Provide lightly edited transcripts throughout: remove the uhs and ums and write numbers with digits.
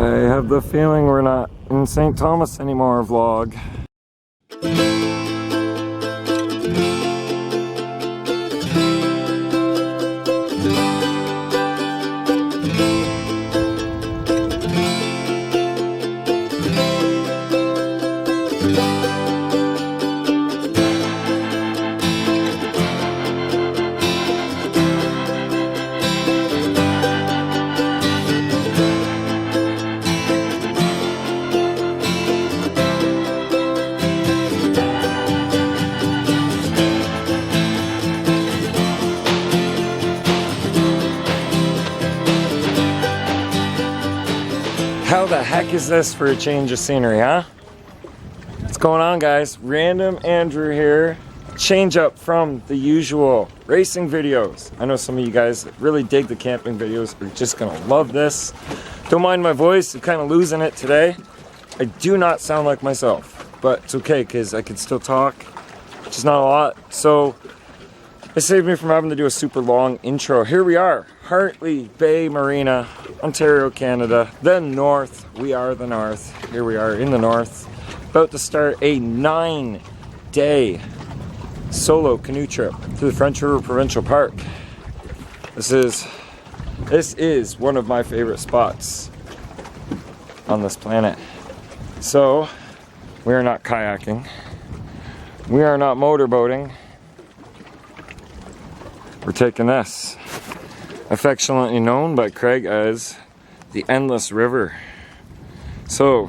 I have the feeling we're not in St. Thomas anymore, vlog. How the heck is this for a change of scenery, huh? What's going on, guys? Random Andrew here. Change up from the usual racing videos. I know some of you guys that really dig the camping videos are just gonna love this. Don't mind my voice, I'm kind of losing it today. I do not sound like myself, but it's okay because I can still talk, which is not a lot. So it saved me from having to do a super long intro. Here we are, Hartley Bay Marina, Ontario, Canada, the north. We are the north. Here we are in the north, about to start a 9-day solo canoe trip to the French River Provincial Park. This is one of my favorite spots on this planet. So we are not kayaking, we are not motorboating. We're taking this, affectionately known by Craig as the Endless River. So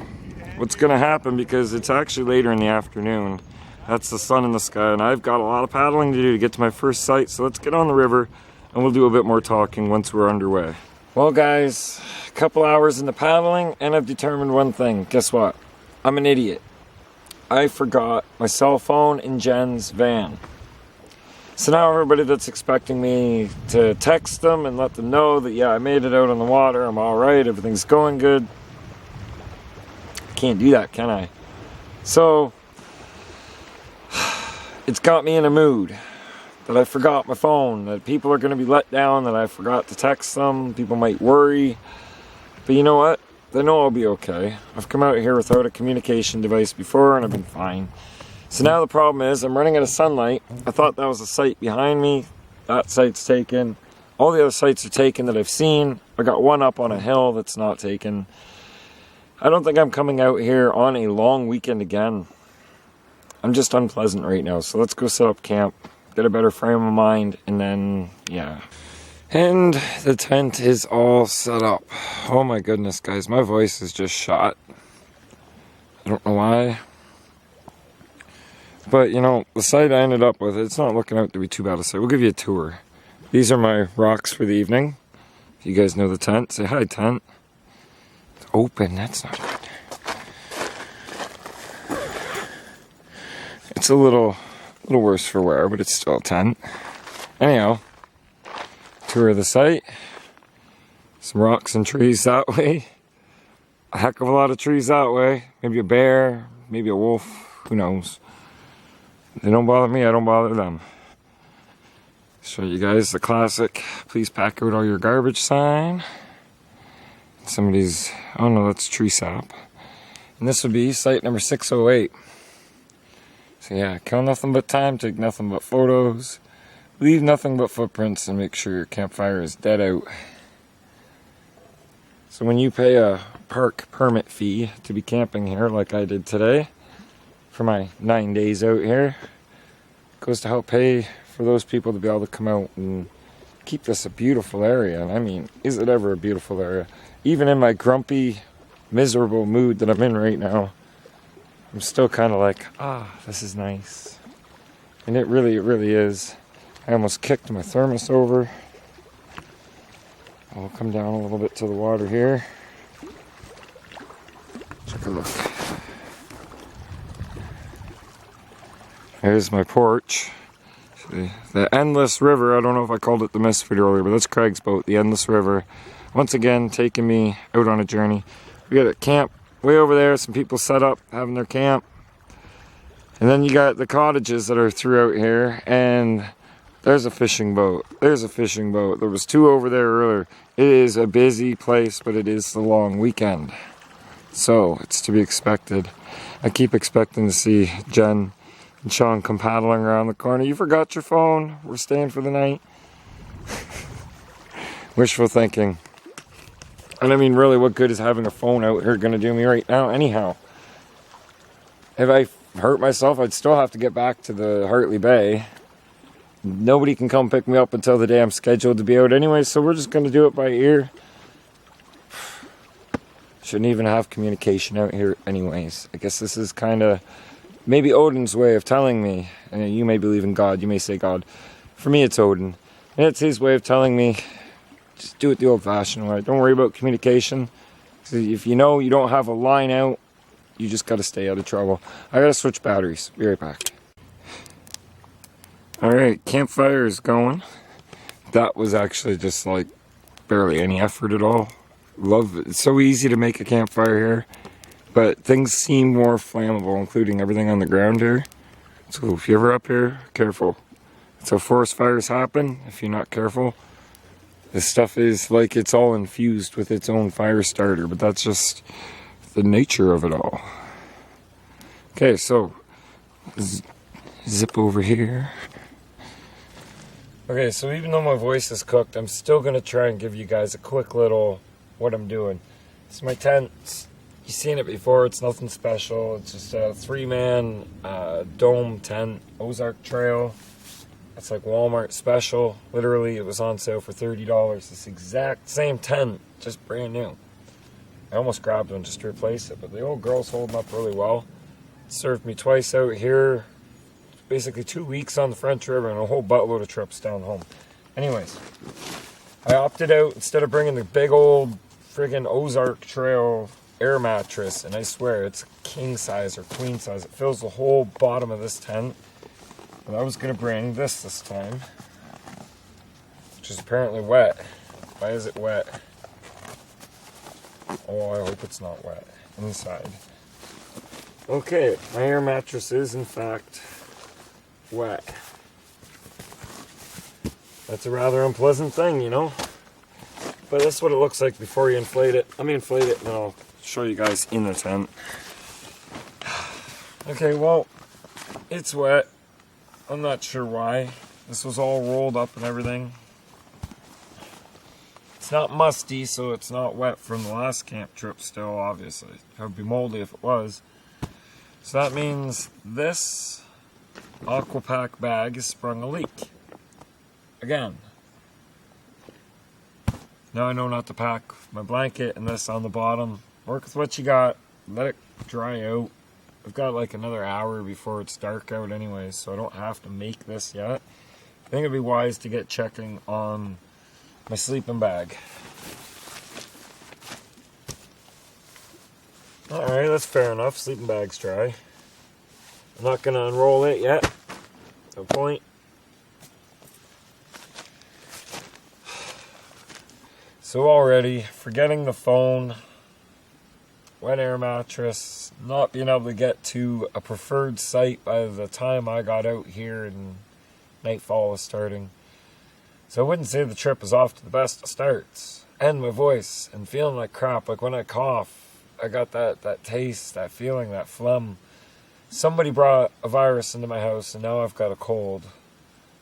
what's gonna happen, because it's actually later in the afternoon, that's the sun in the sky, and I've got a lot of paddling to do to get to my first site. So let's get on the river and we'll do a bit more talking once we're underway. Well guys, a couple hours into paddling and I've determined one thing. Guess what? I'm an idiot. I forgot my cell phone in Jen's van. So now everybody that's expecting me to text them and let them know that yeah, I made it out on the water, I'm alright, everything's going good. Can't do that, can I? So it's got me in a mood that I forgot my phone, that people are going to be let down, that I forgot to text them, people might worry. But you know what? They know I'll be okay. I've come out here without a communication device before and I've been fine. So now the problem is I'm running out of sunlight. I thought that was a site behind me. That site's taken. All the other sites are taken that I've seen. I got one up on a hill that's not taken. I don't think I'm coming out here on a long weekend again. I'm just unpleasant right now. So let's go set up camp, get a better frame of mind, and then, yeah. And the tent is all set up. Oh my goodness, guys. My voice is just shot. I don't know why. But, you know, the site I ended up with, it's not looking out to be too bad a site. We'll give you a tour. These are my rocks for the evening. If you guys know the tent, say hi, tent. It's open, that's not good. It's a little worse for wear, but it's still a tent. Anyhow, tour of the site. Some rocks and trees that way. A heck of a lot of trees that way. Maybe a bear, maybe a wolf, who knows. They don't bother me, I don't bother them. Show you guys the classic, please pack out all your garbage sign. Somebody's, oh no, that's tree sap. And this would be site number 608. So yeah, kill nothing but time, take nothing but photos, leave nothing but footprints, and make sure your campfire is dead out. So when you pay a park permit fee to be camping here, like I did today, for my 9 days out here, it goes to help pay for those people to be able to come out and keep this a beautiful area. And I mean, is it ever a beautiful area? Even in my grumpy, miserable mood that I'm in right now, I'm still kind of like, this is nice. And it really is. I almost kicked my thermos over. I'll come down a little bit to the water here. Take a look. Here's my porch. See, the Endless River, I don't know if I called it the mist video earlier, but that's Craig's boat, the Endless River. Once again, taking me out on a journey. We got a camp way over there, some people set up, having their camp. And then you got the cottages that are throughout here, and There's a fishing boat. There's a fishing boat. There was two over there earlier. It is a busy place, but it is the long weekend. So, it's to be expected. I keep expecting to see Jen and Sean come paddling around the corner. You forgot your phone. We're staying for the night. Wishful thinking. And I mean, really, what good is having a phone out here going to do me right now anyhow? If I hurt myself, I'd still have to get back to the Hartley Bay. Nobody can come pick me up until the day I'm scheduled to be out anyway, so we're just going to do it by ear. Shouldn't even have communication out here anyways. I guess this is kind of maybe Odin's way of telling me, and you may believe in God, you may say God. For me, it's Odin. And it's his way of telling me, just do it the old-fashioned way. Don't worry about communication. If you know you don't have a line out, you just got to stay out of trouble. I got to switch batteries. Be right back. Alright, campfire is going. That was actually just like barely any effort at all. Love it. It's so easy to make a campfire here, but things seem more flammable, including everything on the ground here. So if you're ever up here, careful. That's how forest fires happen if you're not careful. This stuff is like it's all infused with its own fire starter, but that's just the nature of it all. Okay, so zip over here. Okay, so even though my voice is cooked, I'm still going to try and give you guys a quick little what I'm doing. It's my tent. You've seen it before. It's nothing special. It's just a 3-man dome tent, Ozark Trail. It's like Walmart special. Literally, it was on sale for $30. This exact same tent, just brand new. I almost grabbed one just to replace it, but the old girl's holding up really well. It served me twice out here. Basically 2 weeks on the French River and a whole buttload of trips down home. Anyways, I opted out instead of bringing the big old friggin' Ozark Trail air mattress, and I swear it's king size or queen size. It fills the whole bottom of this tent. And I was gonna bring this time, which is apparently wet. Why is it wet? Oh, I hope it's not wet inside. Okay, my air mattress is in fact wet. That's a rather unpleasant thing, you know? But that's what it looks like before you inflate it. Let me inflate it and then I'll show you guys in the tent. Okay, well, it's wet. I'm not sure why. This was all rolled up and everything. It's not musty, so it's not wet from the last camp trip still, obviously. It would be moldy if it was. So that means this Aquapack bag has sprung a leak. Again. Now I know not to pack my blanket and this on the bottom. Work with what you got. Let it dry out. I've got like another hour before it's dark out anyway, so I don't have to make this yet. I think it'd be wise to get checking on my sleeping bag. Alright, that's fair enough. Sleeping bag's dry. I'm not going to unroll it yet. No point. So already, forgetting the phone, wet air mattress, not being able to get to a preferred site by the time I got out here and nightfall was starting. So I wouldn't say the trip was off to the best of starts. And my voice, and feeling like crap, like when I cough, I got that taste, that feeling, that phlegm. Somebody brought a virus into my house and now I've got a cold.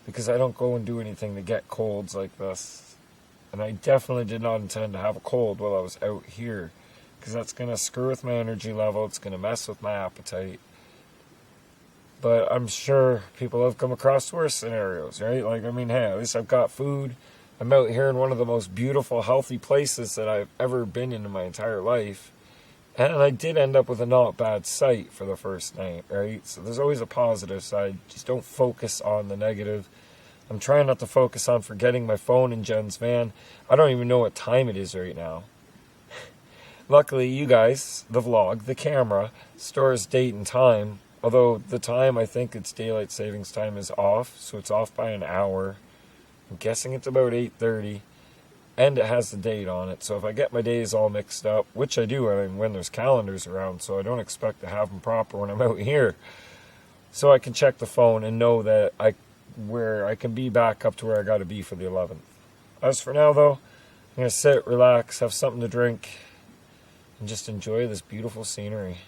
Because I don't go and do anything to get colds like this. And I definitely did not intend to have a cold while I was out here. Because that's going to screw with my energy level. It's going to mess with my appetite. But I'm sure people have come across worse scenarios, right? Like, I mean, hey, at least I've got food. I'm out here in one of the most beautiful, healthy places that I've ever been in my entire life. And I did end up with a not bad sight for the first night, right? So there's always a positive side. Just don't focus on the negative. I'm trying not to focus on forgetting my phone in Jen's van. I don't even know what time it is right now. Luckily, you guys, the vlog, the camera, stores date and time. Although the time, I think its daylight savings time is off. So it's off by an hour. I'm guessing it's about 8:30. And it has the date on it. So if I get my days all mixed up, which I do, I mean, when there's calendars around. So I don't expect to have them proper when I'm out here. So I can check the phone and know that I where I can be back up to where I gotta be for the 11th. As for now though, I'm gonna sit, relax, have something to drink, and just enjoy this beautiful scenery.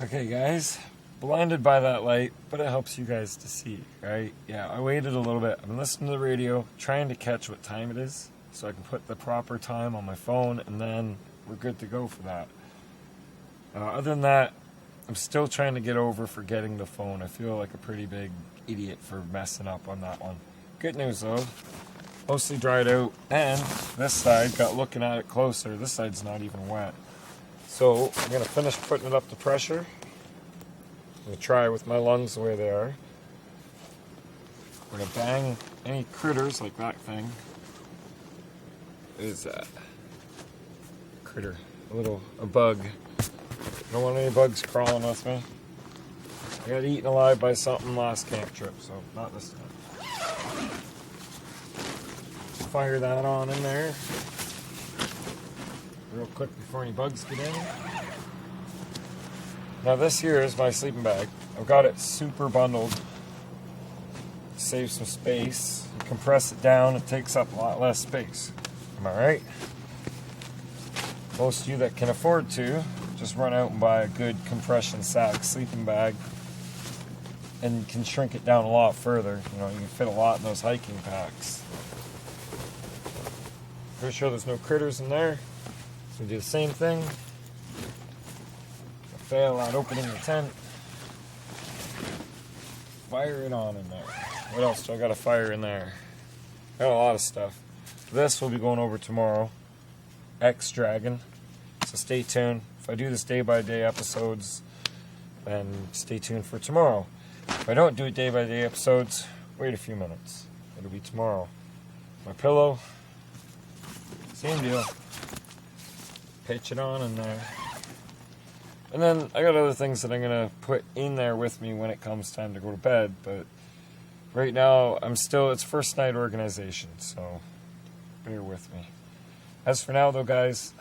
Okay guys, blinded by that light, but it helps you guys to see, right? Yeah, I waited a little bit. I've been listening to the radio, trying to catch what time it is, so I can put the proper time on my phone, and then we're good to go for that. Other than that, I'm still trying to get over forgetting the phone. I feel like a pretty big idiot for messing up on that one. Good news though, mostly dried out, and this side, got looking at it closer, this side's not even wet. So I'm going to finish putting it up to pressure. I'm going to try with my lungs the way they are. We're going to bang any critters like that thing. What is that? Critter. A bug. I don't want any bugs crawling with me. I got eaten alive by something last camp trip, so not this time. Fire that on in there. Real quick before any bugs get in. Now this here is my sleeping bag. I've got it super bundled. Save some space. You compress it down, it takes up a lot less space. Am I right? Most of you that can afford to, just run out and buy a good compression sack sleeping bag and you can shrink it down a lot further. You know, you can fit a lot in those hiking packs. Pretty sure there's no critters in there. So we do the same thing. I fail at opening the tent. Fire it on in there. What else do I got to fire in there? I got a lot of stuff. This will be going over tomorrow. X-Dragon. So stay tuned. If I do this day-by-day episodes, then stay tuned for tomorrow. If I don't do it day-by-day episodes, wait a few minutes. It'll be tomorrow. My pillow. Same deal. Pitch it on in there. And then I got other things that I'm going to put in there with me when it comes time to go to bed. But right now, it's first night organization, so bear with me. As for now, though, guys,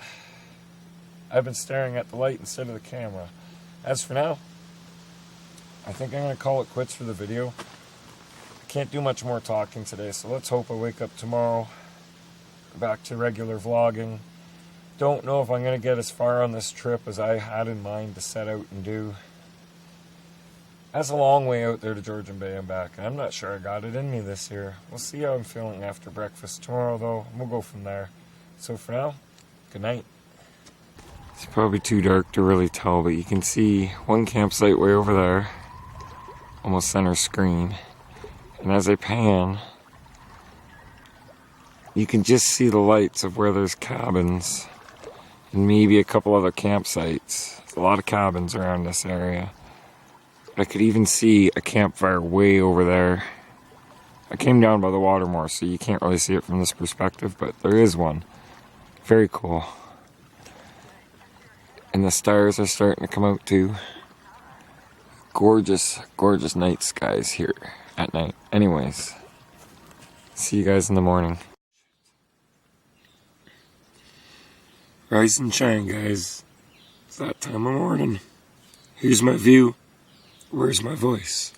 I've been staring at the light instead of the camera. As for now, I think I'm going to call it quits for the video. I can't do much more talking today, so let's hope I wake up tomorrow, go back to regular vlogging. Don't know if I'm going to get as far on this trip as I had in mind to set out and do. That's a long way out there to Georgian Bay and back. I'm not sure I got it in me this year. We'll see how I'm feeling after breakfast tomorrow, though. We'll go from there. So for now, good night. It's probably too dark to really tell, but you can see one campsite way over there, almost center screen. And as I pan, you can just see the lights of where there's cabins and maybe a couple other campsites. There's a lot of cabins around this area. I could even see a campfire way over there. I came down by the water more, so you can't really see it from this perspective, but there is one. Very cool. And the stars are starting to come out too. Gorgeous, gorgeous night skies here at night. Anyways, see you guys in the morning. Rise and shine, guys. It's that time of morning. Here's my view. Where's my voice?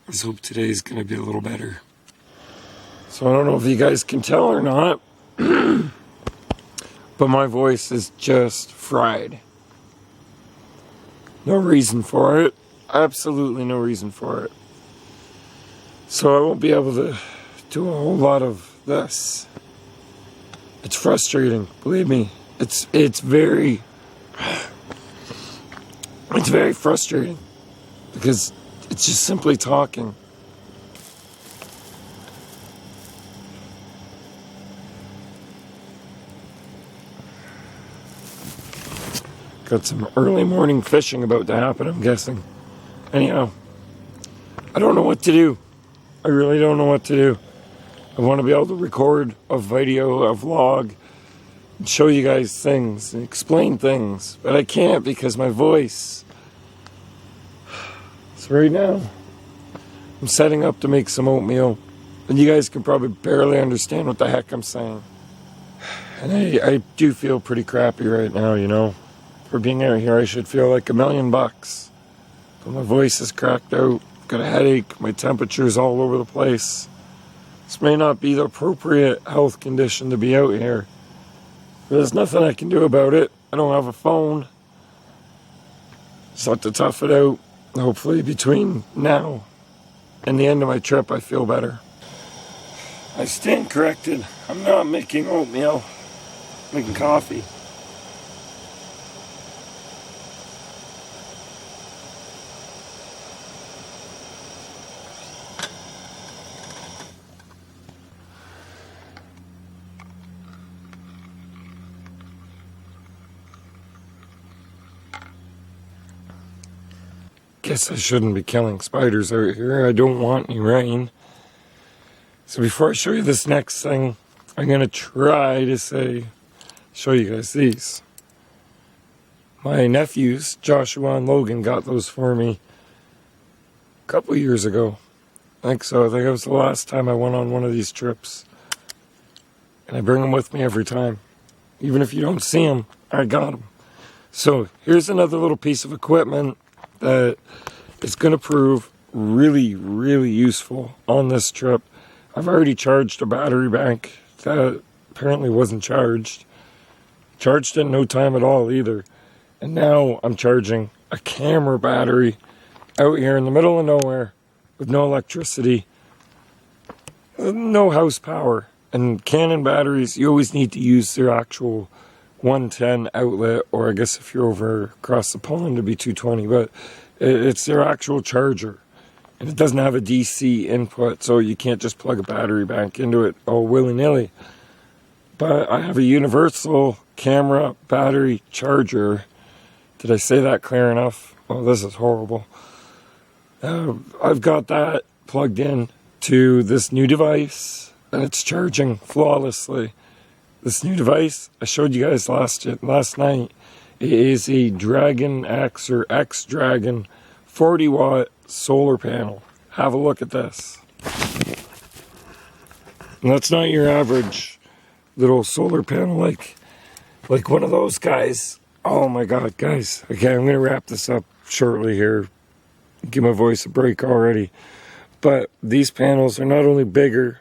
Let's hope today's gonna be a little better. So I don't know if you guys can tell or not, but my voice is just fried. No reason for it. Absolutely no reason for it. So I won't be able to do a whole lot of this. It's frustrating, believe me. It's very frustrating because it's just simply talking. Got some early morning fishing about to happen, I'm guessing. Anyhow, I don't know what to do. I really don't know what to do. I want to be able to record a video, a vlog, and show you guys things, and explain things. But I can't because my voice. So right now, I'm setting up to make some oatmeal. And you guys can probably barely understand what the heck I'm saying. And I do feel pretty crappy right now, you know. For being out here, I should feel like $1,000,000. But my voice is cracked out. Got a headache. My temperature's all over the place. This may not be the appropriate health condition to be out here. But there's nothing I can do about it. I don't have a phone. Just have to tough it out. Hopefully between now and the end of my trip, I feel better. I stand corrected. I'm not making oatmeal. I'm making coffee. Guess I shouldn't be killing spiders out here. I don't want any rain. So before I show you this next thing, I'm going to try to show you guys these. My nephews, Joshua and Logan, got those for me a couple years ago. I think so. I think it was the last time I went on one of these trips. And I bring them with me every time. Even if you don't see them, I got them. So here's another little piece of equipment that is going to prove really, really useful on this trip. I've already charged a battery bank that apparently wasn't charged. Charged in no time at all either. And now I'm charging a camera battery out here in the middle of nowhere with no electricity, no house power. And Canon batteries, you always need to use their actual 110 outlet, or I guess if you're over across the pond it'd be 220, but it's their actual charger. And it doesn't have a DC input, so you can't just plug a battery bank into it all willy-nilly. But I have a universal camera battery charger. Did I say that clear enough? Oh, this is horrible. I've got that plugged in to this new device, and it's charging flawlessly. This new device, I showed you guys last night, it is a Dragon X or X Dragon 40-watt solar panel. Have a look at this. And that's not your average little solar panel like one of those guys. Oh my god, guys. Okay, I'm gonna wrap this up shortly here. Give my voice a break already. But these panels are not only bigger,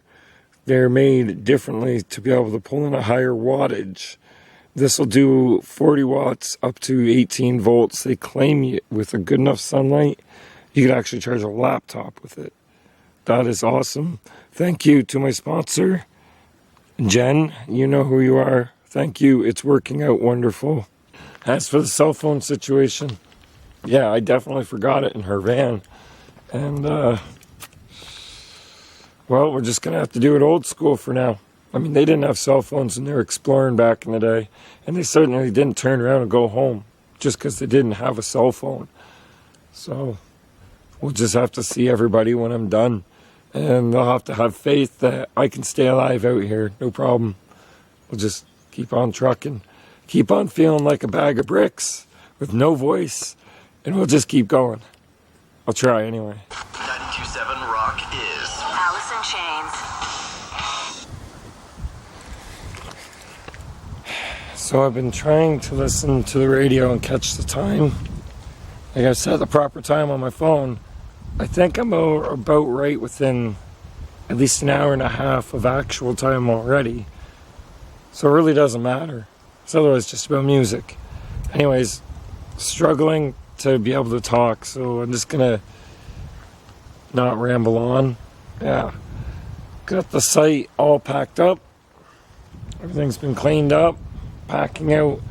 they're made differently to be able to pull in a higher wattage. This will do 40 watts up to 18 volts. They claim with a good enough sunlight, you could actually charge a laptop with it. That is awesome. Thank you to my sponsor, Jen. You know who you are. Thank you. It's working out wonderful. As for the cell phone situation, yeah, I definitely forgot it in her van. And, well, we're just going to have to do it old school for now. I mean, they didn't have cell phones when they were exploring back in the day. And they certainly didn't turn around and go home just because they didn't have a cell phone. So we'll just have to see everybody when I'm done. And they'll have to have faith that I can stay alive out here. No problem. We'll just keep on trucking. Keep on feeling like a bag of bricks with no voice. And we'll just keep going. I'll try anyway. 92.7 Rock is Alice in Chains. So I've been trying to listen to the radio and catch the time. Like I set the proper time on my phone. I think I'm about right within at least an hour and a half of actual time already. So it really doesn't matter. It's otherwise just about music. Anyways, struggling to be able to talk, so I'm just gonna not ramble on. Yeah. Got the site all packed up. Everything's been cleaned up. Packing out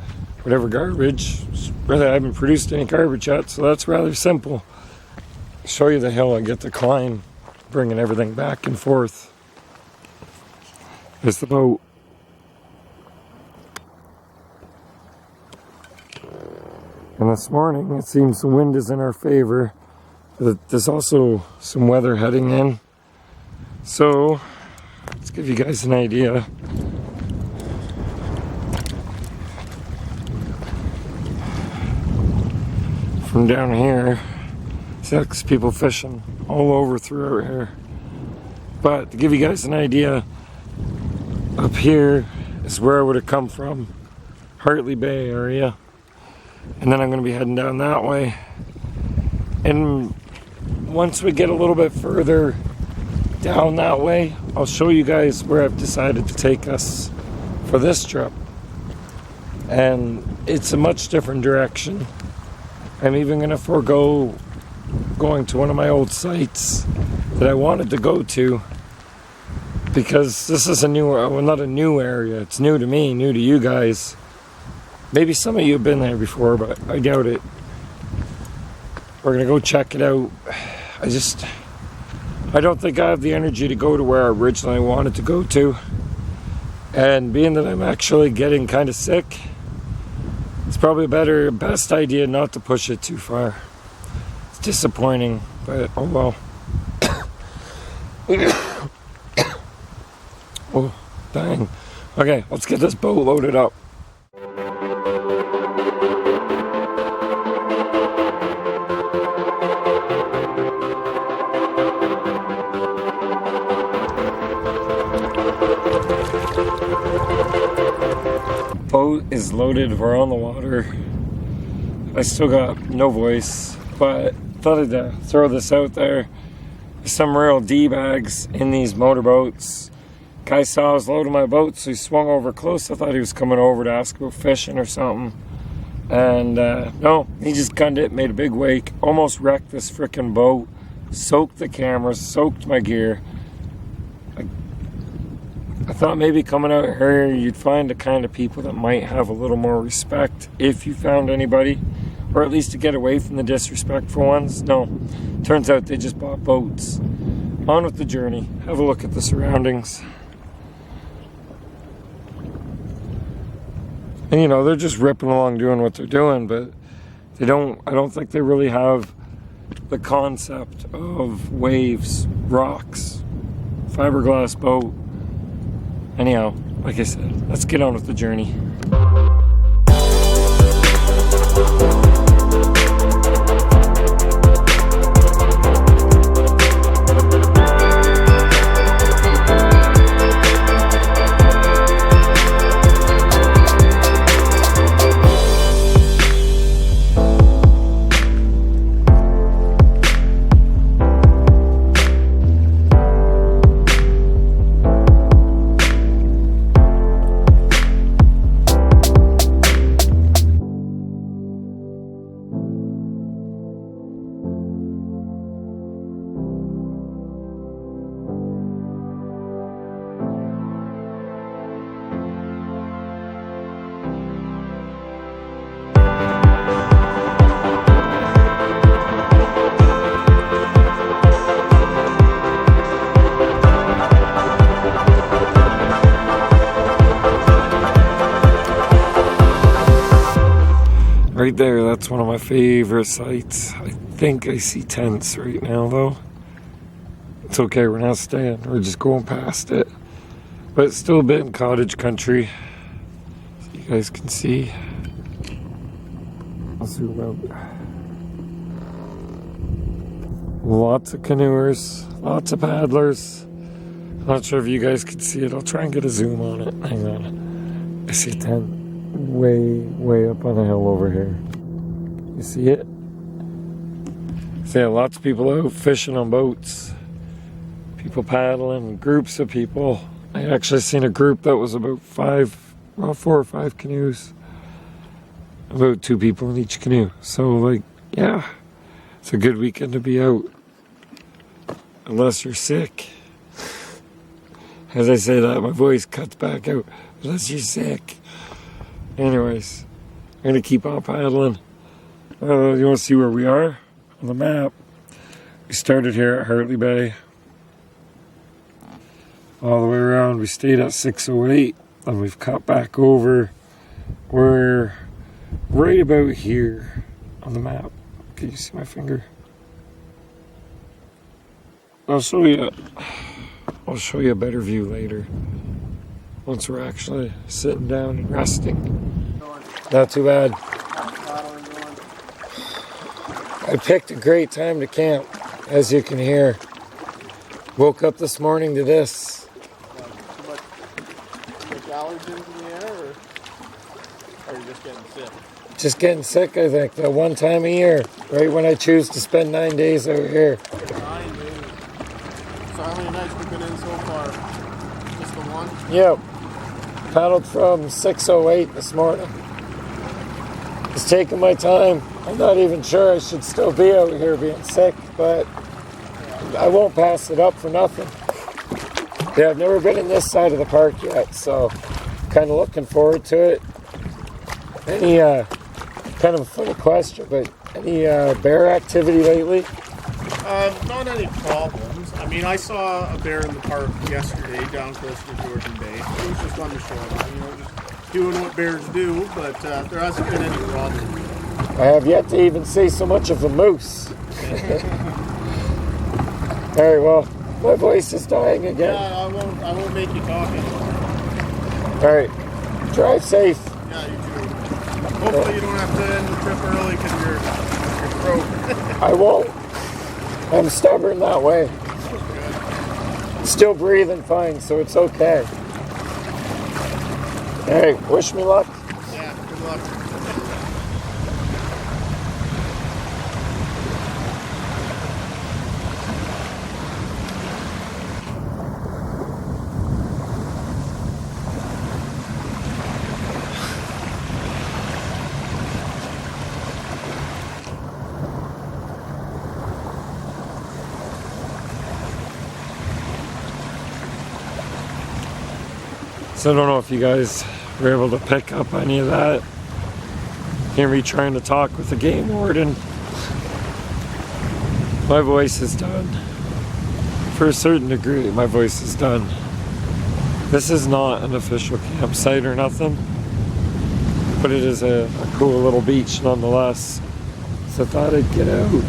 whatever garbage. Really, I haven't produced any garbage yet, so that's rather simple. Show you the hill I get to climb, bringing everything back and forth. There's the boat. And this morning, it seems the wind is in our favor. There's also some weather heading in. So, let's give you guys an idea. From down here, See, there's people fishing all over throughout here. But to give you guys an idea, up here is where I would have come from, Hartley Bay area. And then I'm going to be heading down that way. And once we get a little bit further down that way, I'll show you guys where I've decided to take us for this trip. And it's a much different direction. I'm even going to forego going to one of my old sites that I wanted to go to, because this is a new, well, not a new area, it's new to me, new to you guys. Maybe some of you have been there before, but I doubt it. We're going to go check it out. I don't think I have the energy to go to where I originally wanted to go to. And being that I'm actually getting kind of sick, it's probably best idea not to push it too far. It's disappointing, but oh well. Oh, dang. Okay, let's get this boat loaded up. Boat is loaded, we're on the water. I still got no voice, but thought I'd throw this out there. There's some real D-bags in these motorboats. Guy saw I was loading my boat, so he swung over close. I thought he was coming over to ask about fishing or something. And no, he just gunned it, made a big wake, almost wrecked this freaking boat, soaked the cameras, soaked my gear. I thought maybe coming out here you'd find the kind of people that might have a little more respect if you found anybody, or at least to get away from the disrespectful ones. No, turns out they just bought boats. On with the journey. Have a look at the surroundings. And you know, they're just ripping along doing what they're doing, but I don't think they really have the concept of waves, rocks, fiberglass boat. Anyhow, like I said, let's get on with the journey. Right there, that's one of my favorite sites. I think I see tents right now though. It's okay, we're not staying, we're just going past it. But it's still a bit in cottage country, so you guys can see. I'll zoom out. Lots of canoers, lots of paddlers. Not sure if you guys can see it, I'll try and get a zoom on it. Hang on. I see a tent way up on the hill over here. You see it? So yeah, lots of people out fishing on boats. People paddling, groups of people. I actually seen a group that was about 4 or 5 canoes. About 2 people in each canoe. So like, yeah, it's a good weekend to be out. Unless you're sick. As I say that, my voice cuts back out. Unless you're sick. Anyways, I'm going to keep on paddling. You want to see where we are on the map? We started here at Hartley Bay. All the way around, we stayed at 608. And we've cut back over. We're right about here on the map. Can you see my finger? I'll show you a better view later. Once we're actually sitting down and resting. Not too bad. I picked a great time to camp, as you can hear. Woke up this morning to this. Too much allergens in the air, or are you just getting sick? Just getting sick, I think. That one time a year, right when I choose to spend 9 days out here. 9 days. So how many nights we've been in so far? Just the one? Yep. Paddled from 6:08 this morning. Just taking my time. I'm not even sure I should still be out here being sick, but I won't pass it up for nothing. Yeah, I've never been in this side of the park yet, so kind of looking forward to it. Any, kind of a funny question, but any bear activity lately? Not any problems. I mean, I saw a bear in the park yesterday down close to Georgian Bay. It was just on the shoreline, you know, just doing what bears do, but there hasn't been any problem. I have yet to even see so much of a moose. Alright, well, my voice is dying again. Yeah, I won't make you talk anymore. Alright, drive safe. Yeah, you too. Hopefully you don't have to end the trip early because your throat. I won't. I'm stubborn that way. Still breathing fine, so it's okay. Hey, wish me luck. Yeah, good luck. So I don't know if you guys were able to pick up any of that. Hear me trying to talk with the game warden. My voice is done. For a certain degree, my voice is done. This is not an official campsite or nothing, but it is a cool little beach nonetheless. So I thought I'd get out,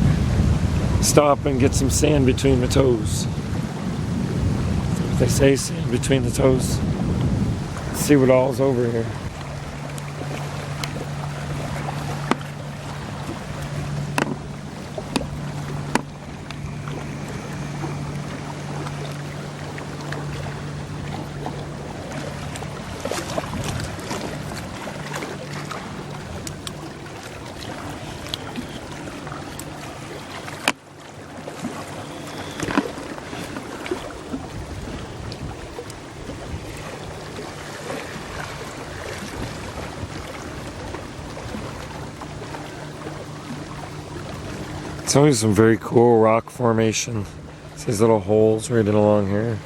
stop and get some sand between my toes. What they say, sand between the toes. See what all's over here. It's always some very cool rock formation. It's these little holes right in along here.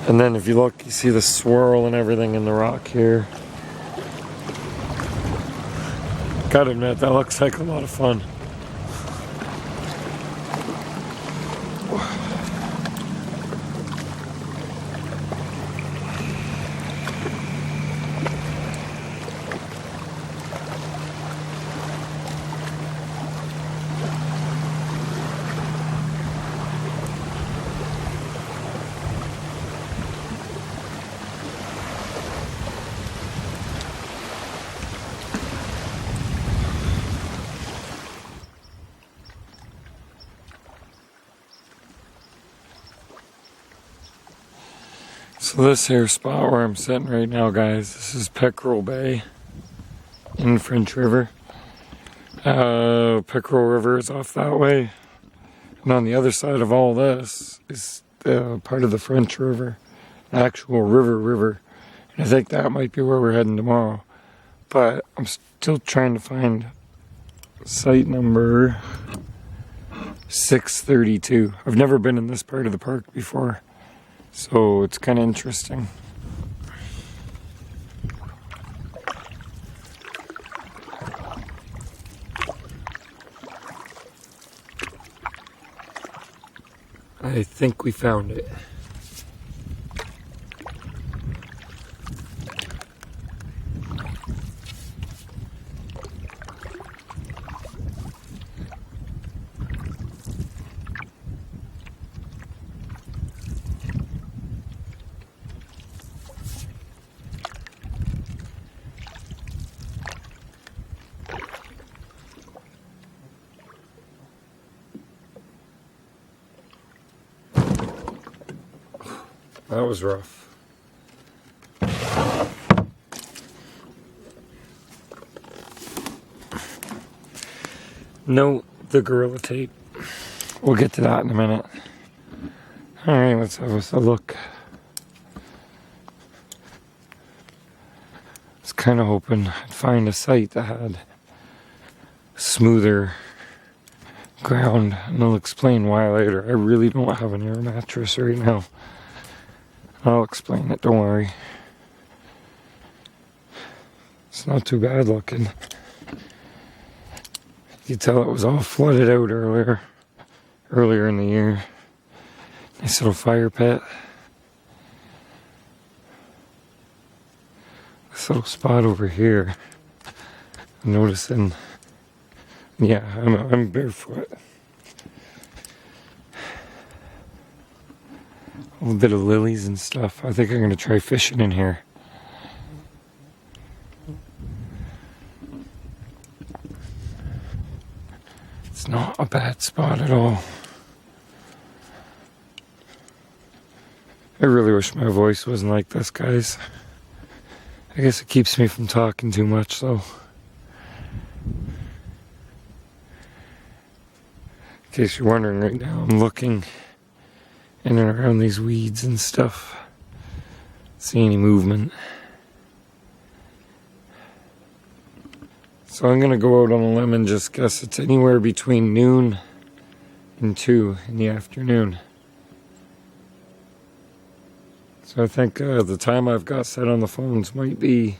And then if you look, you see the swirl and everything in the rock here. Gotta admit, that looks like a lot of fun. So this here spot where I'm sitting right now, guys, this is Pickerel Bay in French River. Pickerel River is off that way. And on the other side of all this is part of the French River, an actual river. And I think that might be where we're heading tomorrow. But I'm still trying to find site number 632. I've never been in this part of the park before, so it's kind of interesting. I think we found it. That was rough. Note the Gorilla Tape. We'll get to that in a minute. Alright, let's have us a look. I was kind of hoping I'd find a site that had smoother ground, and I'll explain why later. I really don't have an air mattress right now. I'll explain it, don't worry. It's not too bad looking. You can tell it was all flooded out earlier in the year. Nice little fire pit. This little spot over here, I'm noticing, yeah, I'm barefoot. A little bit of lilies and stuff. I think I'm gonna try fishing in here. It's not a bad spot at all. I really wish my voice wasn't like this, guys. I guess it keeps me from talking too much, though. In case you're wondering, right now I'm looking in and around these weeds and stuff. See any movement. So I'm gonna go out on a limb and just guess it's anywhere between noon and 2 in the afternoon. So I think the time I've got set on the phones might be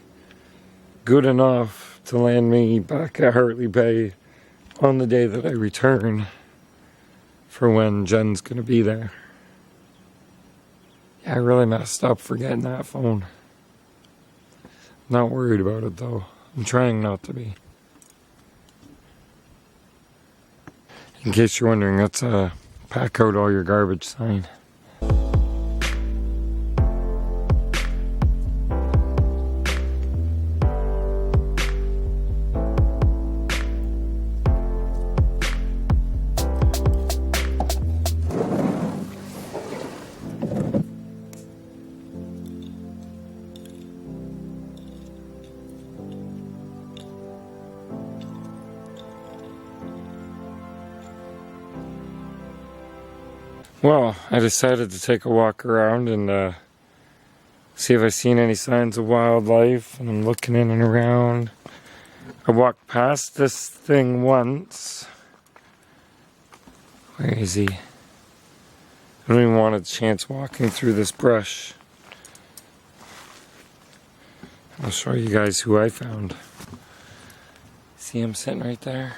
good enough to land me back at Hartley Bay on the day that I return for when Jen's gonna be there. Yeah, I really messed up for getting that phone. Not worried about it though. I'm trying not to be. In case you're wondering, that's a pack out all your garbage sign. Well, I decided to take a walk around and see if I've seen any signs of wildlife, and I'm looking in and around. I walked past this thing once. Where is he? I don't even want a chance walking through this brush. I'll show you guys who I found. See him sitting right there?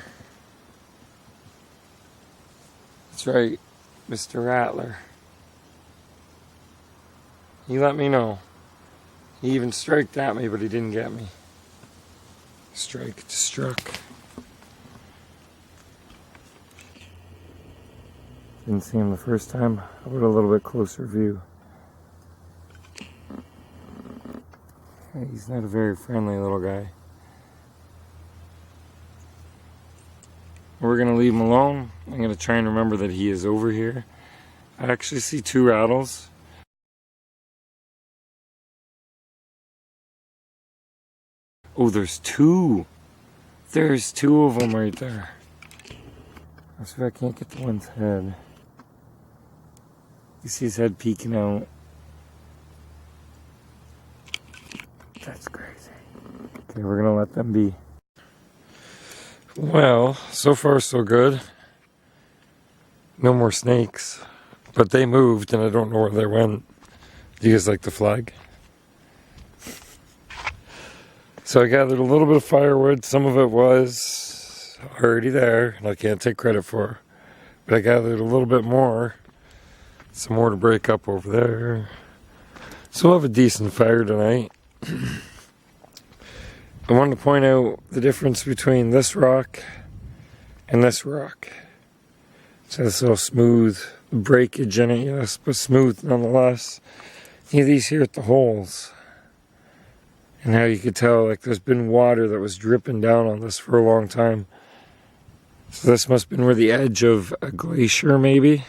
That's right. Mr. Rattler. He let me know. He even striked at me, but he didn't get me. Strike, it struck. Didn't see him the first time. I with a little bit closer view. He's not a very friendly little guy. We're going to leave him alone. I'm going to try and remember that he is over here. I actually see 2 rattles. Oh, there's 2. There's 2 of them right there. I see if I can't get the one's head. You see his head peeking out. That's crazy. Okay, we're going to let them be. Well, so far so good. No more snakes. But they moved and I don't know where they went. Do you guys like the flag? So I gathered a little bit of firewood. Some of it was already there and I can't take credit for. But I gathered a little bit more. Some more to break up over there. So we'll have a decent fire tonight. I wanted to point out the difference between this rock and this rock. It's this little smooth breakage in it, yes, but smooth nonetheless. You have these here at the holes. And how you could tell, like, there's been water that was dripping down on this for a long time. So this must have been where the edge of a glacier, maybe.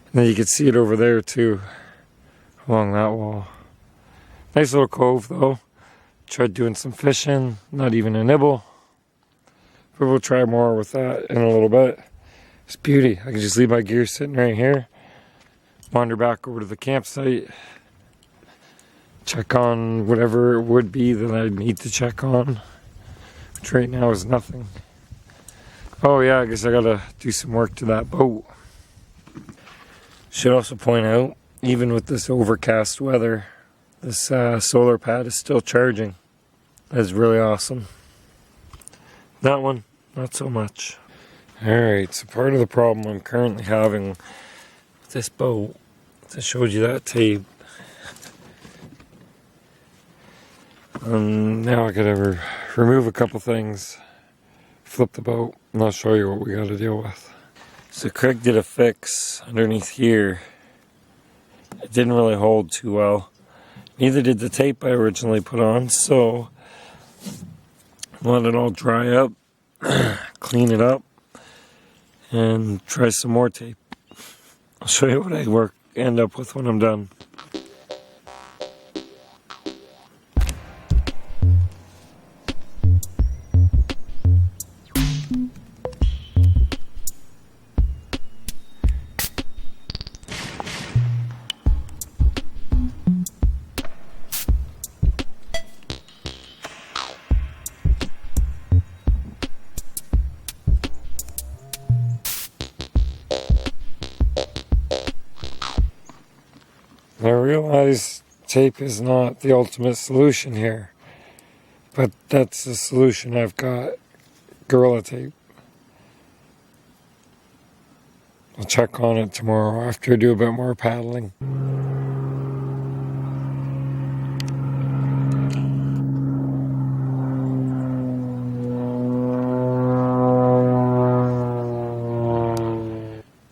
And then you could see it over there, too. along that wall. Nice little cove though. Tried doing some fishing, not even a nibble. But we'll try more with that in a little bit. It's beauty. I can just leave my gear sitting right here. Wander back over to the campsite. Check on whatever it would be that I need to check on. Which right now is nothing. Oh yeah, I guess I gotta do some work to that boat. Should also point out, even with this overcast weather, this solar pad is still charging. That's really awesome. That one, not so much. Alright, so part of the problem I'm currently having with this boat, I showed you that tape. Now I gotta remove a couple things, flip the boat, and I'll show you what we gotta deal with. So Craig did a fix underneath here. It didn't really hold too well. Neither did the tape I originally put on, so let it all dry up, clean it up, and try some more tape. I'll show you what I end up with when I'm done. I realize tape is not the ultimate solution here, but that's the solution I've got. Gorilla tape. I'll check on it tomorrow after I do a bit more paddling.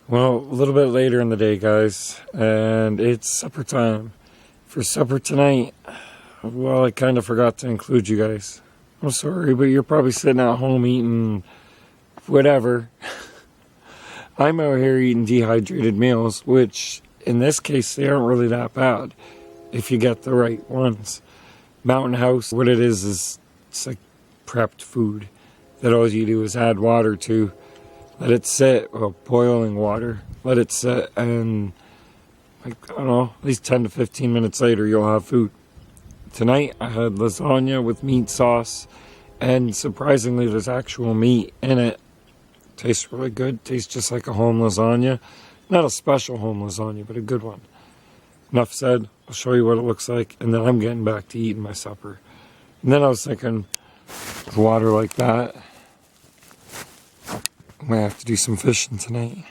Well, a little bit later in the day, guys, and it's supper time. For supper tonight, well, I kind of forgot to include you guys. I'm sorry, but you're probably sitting at home eating whatever. I'm out here eating dehydrated meals, which in this case, they aren't really that bad if you get the right ones. Mountain House, what it is it's like prepped food that all you do is add water to. Let it sit, well, boiling water. Let it sit, and like, I don't know, at least 10 to 15 minutes later, you'll have food. Tonight, I had lasagna with meat sauce, and surprisingly, there's actual meat in it. Tastes really good. Tastes just like a home lasagna. Not a special home lasagna, but a good one. Enough said. I'll show you what it looks like, and then I'm getting back to eating my supper. And then I was thinking, with water like that, I might have to do some fishing tonight.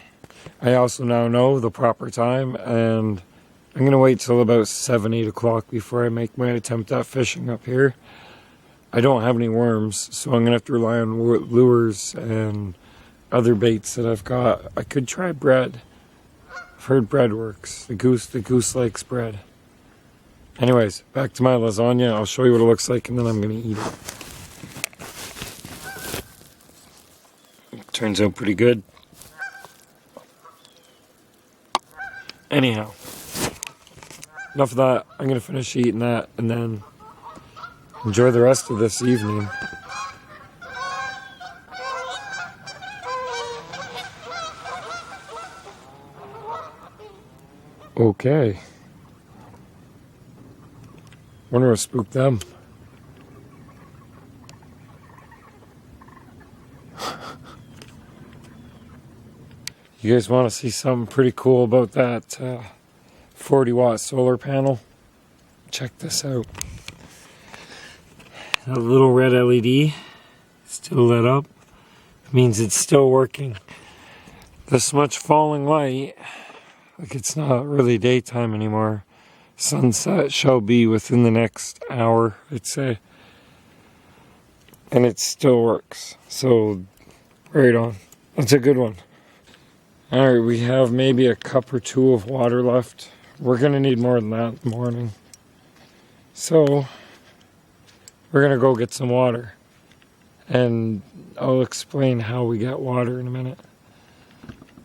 I also now know the proper time, and I'm going to wait till about 7, 8 o'clock before I make my attempt at fishing up here. I don't have any worms, so I'm going to have to rely on lures and other baits that I've got. I could try bread. I've heard bread works. The goose likes bread. Anyways, back to my lasagna. I'll show you what it looks like, and then I'm going to eat it. Turns out pretty good. Anyhow, enough of that. I'm going to finish eating that and then enjoy the rest of this evening. Okay. Wonder what spooked them. You guys want to see something pretty cool about that 40-watt solar panel? Check this out. That little red LED still lit up. It means it's still working. This much falling light, like it's not really daytime anymore. Sunset shall be within the next hour, I'd say. And it still works. So, right on. That's a good one. Alright, we have maybe a cup or two of water left. We're going to need more than that in the morning. So, we're going to go get some water. And I'll explain how we get water in a minute.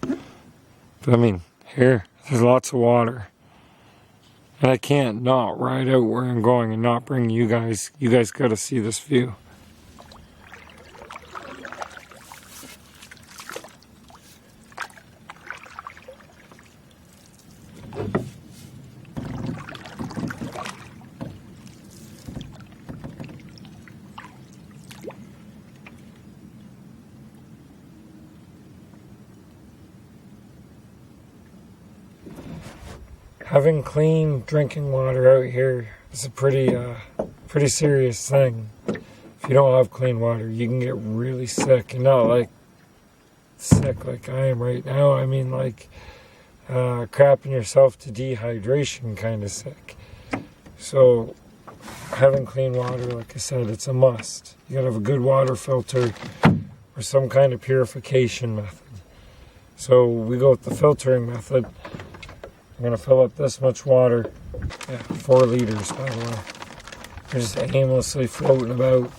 But I mean, here, there's lots of water. And I can't not ride out where I'm going and not bring you guys. You guys got to see this view. Having clean drinking water out here is a pretty serious thing. If you don't have clean water, you can get really sick, and not like sick like I am right now. I mean like crapping yourself to dehydration kind of sick. So having clean water, like I said, it's a must. You gotta have a good water filter or some kind of purification method. So we go with the filtering method. I'm going to fill up this much water, 4 liters by the way. I'm just aimlessly floating about.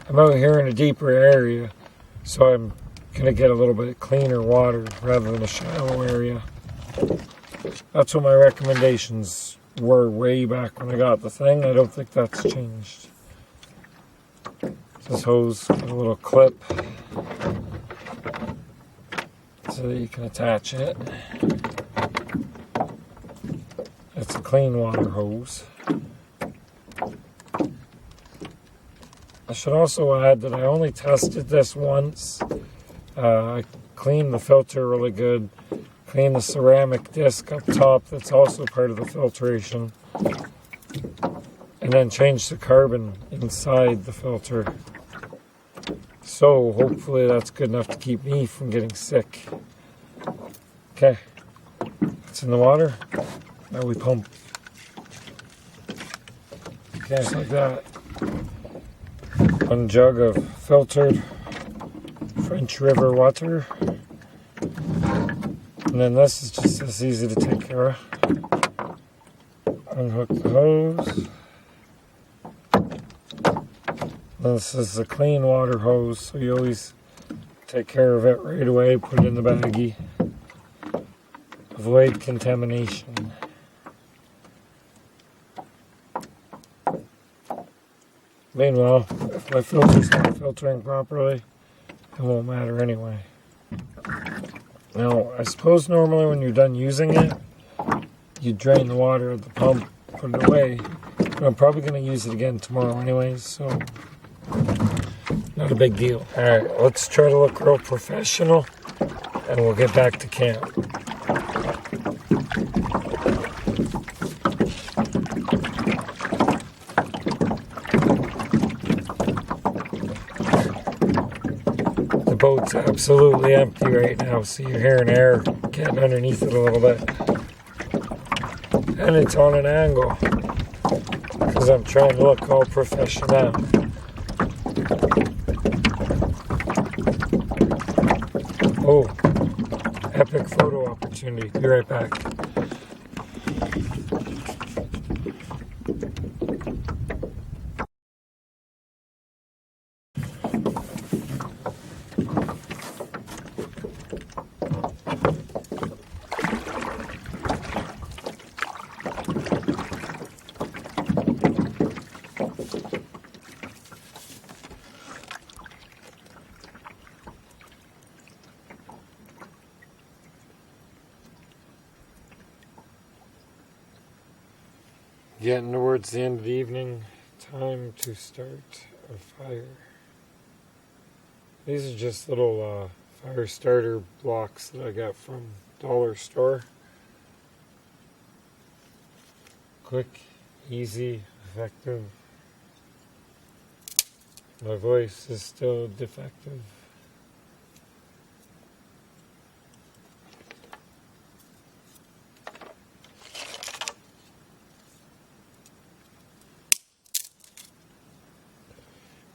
I'm out here in a deeper area, so I'm going to get a little bit cleaner water rather than a shallow area. That's what my recommendations were way back when I got the thing. I don't think that's changed. This hose got a little clip so that you can attach it. It's a clean water hose. I should also add that I only tested this once. I cleaned the filter really good. Cleaned the ceramic disc up top that's also part of the filtration. And then changed the carbon inside the filter. So hopefully that's good enough to keep me from getting sick. Okay, it's in the water. Now we pump. Okay, just like that. 1 jug of filtered French River water. And then this is just as easy to take care of. Unhook the hose. This is the clean water hose, so you always take care of it right away. Put it in the baggie. Avoid contamination. Meanwhile, if my filter's not filtering properly, it won't matter anyway. Now, I suppose normally when you're done using it, you drain the water at the pump, put it away. But I'm probably going to use it again tomorrow anyways, so not a big deal. Alright, let's try to look real professional, and we'll get back to camp. The boat's absolutely empty right now, so you're hearing air getting underneath it a little bit. And it's on an angle, because I'm trying to look all professional. Oh, epic photo opportunity. Be right back. Getting towards the end of the evening, time to start a fire. These are just little fire starter blocks that I got from dollar store. Quick, easy, effective. My voice is still defective.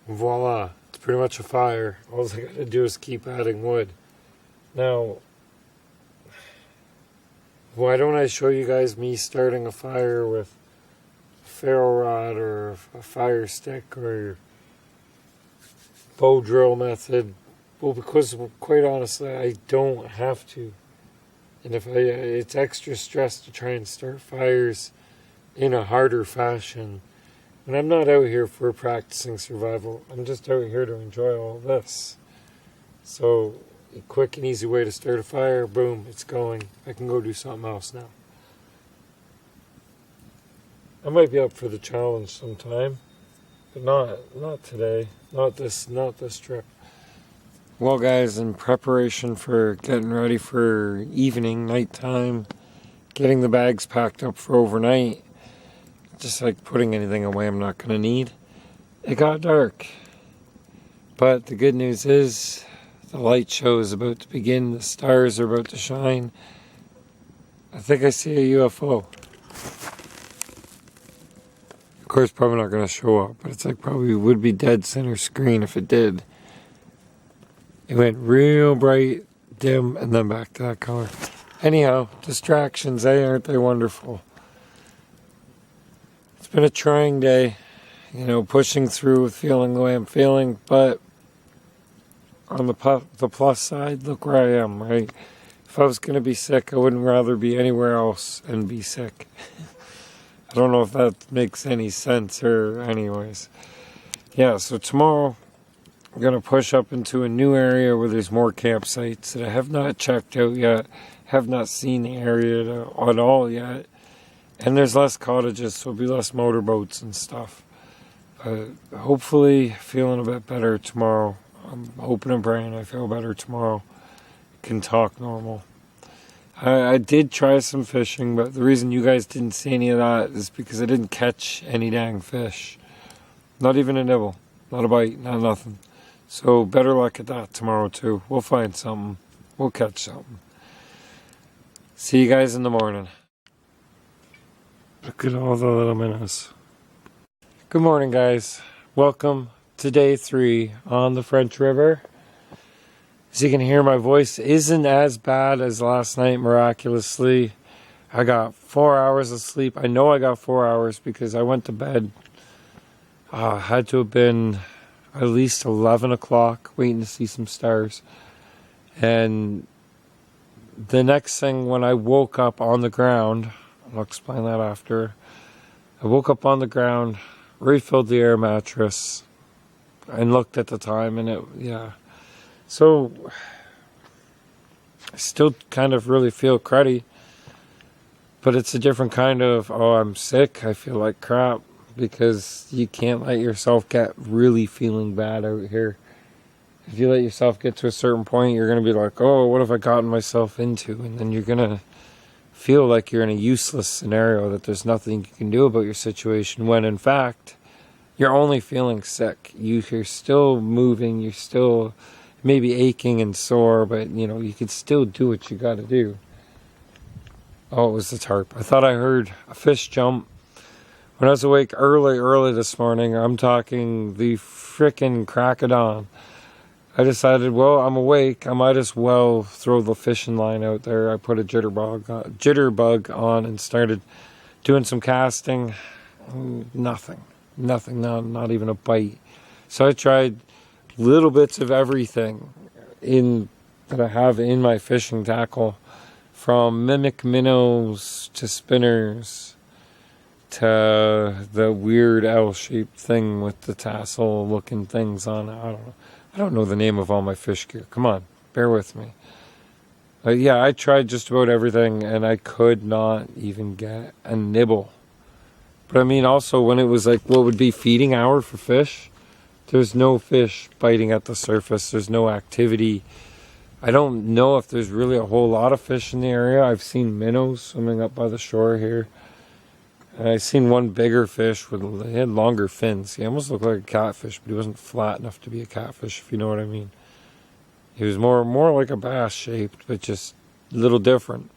Voila, it's pretty much a fire. All I gotta do is keep adding wood. Now, why don't I show you guys me starting a fire with a ferro rod or a fire stick or bow drill method? Well, because quite honestly, I don't have to. And if it's extra stress to try and start fires in a harder fashion. And I'm not out here for practicing survival. I'm just out here to enjoy all this. So, a quick and easy way to start a fire, boom, it's going. I can go do something else now. I might be up for the challenge sometime, but not today. Not this trip. Well, guys, in preparation for getting ready for evening, nighttime, getting the bags packed up for overnight, just like putting anything away I'm not going to need, it got dark. But the good news is the light show is about to begin. The stars are about to shine. I think I see a UFO. Of course, probably not going to show up, but it's like probably would be dead center screen if it did. It went real bright, dim, and then back to that color. Anyhow, distractions, aren't they wonderful? It's been a trying day, pushing through with feeling the way I'm feeling, but on the plus side, look where I am, right? If I was going to be sick, I wouldn't rather be anywhere else and be sick. I don't know if that makes any sense or anyways. Yeah, so tomorrow I'm going to push up into a new area where there's more campsites that I have not checked out yet, have not seen the area at all yet. And there's less cottages, so there'll be less motorboats and stuff. Hopefully feeling a bit better tomorrow. I'm hoping and praying I feel better tomorrow. Can talk normal. I did try some fishing, but the reason you guys didn't see any of that is because I didn't catch any dang fish. Not even a nibble. Not a bite. Not nothing. So better luck at that tomorrow too. We'll find something. We'll catch something. See you guys in the morning. Look at all the little minnows. Good morning, guys. Welcome to day 3 on the French River. As you can hear, my voice isn't as bad as last night, miraculously. I got 4 hours of sleep. I know I got 4 hours because I went to bed. Had to have been at least 11 o'clock waiting to see some stars. And the next thing, when I woke up on the ground, I'll explain that after. I woke up on the ground, refilled the air mattress, and looked at the time, and So, I still kind of really feel cruddy, but it's a different kind of, I'm sick, I feel like crap, because you can't let yourself get really feeling bad out here. If you let yourself get to a certain point, you're going to be like, what have I gotten myself into? And then you're going to feel like you're in a useless scenario, that there's nothing you can do about your situation, when in fact, you're only feeling sick. You're still moving, you're still maybe aching and sore, but you can still do what you got to do. Oh, it was the tarp. I thought I heard a fish jump when I was awake early this morning. I'm talking the frickin' crack of dawn. I decided, I'm awake, I might as well throw the fishing line out there. I put a jitterbug on and started doing some casting. Nothing, not even a bite. So I tried little bits of everything that I have in my fishing tackle, from mimic minnows to spinners to the weird L-shaped thing with the tassel looking things on it. I don't know the name of all my fish gear. Come on, bear with me. I tried just about everything, and I could not even get a nibble. But also when it was like what would be feeding hour for fish, there's no fish biting at the surface. There's no activity. I don't know if there's really a whole lot of fish in the area. I've seen minnows swimming up by the shore here. And I've seen one bigger fish he had longer fins. He almost looked like a catfish, but he wasn't flat enough to be a catfish, if you know what I mean. He was more like a bass shaped, but just a little different.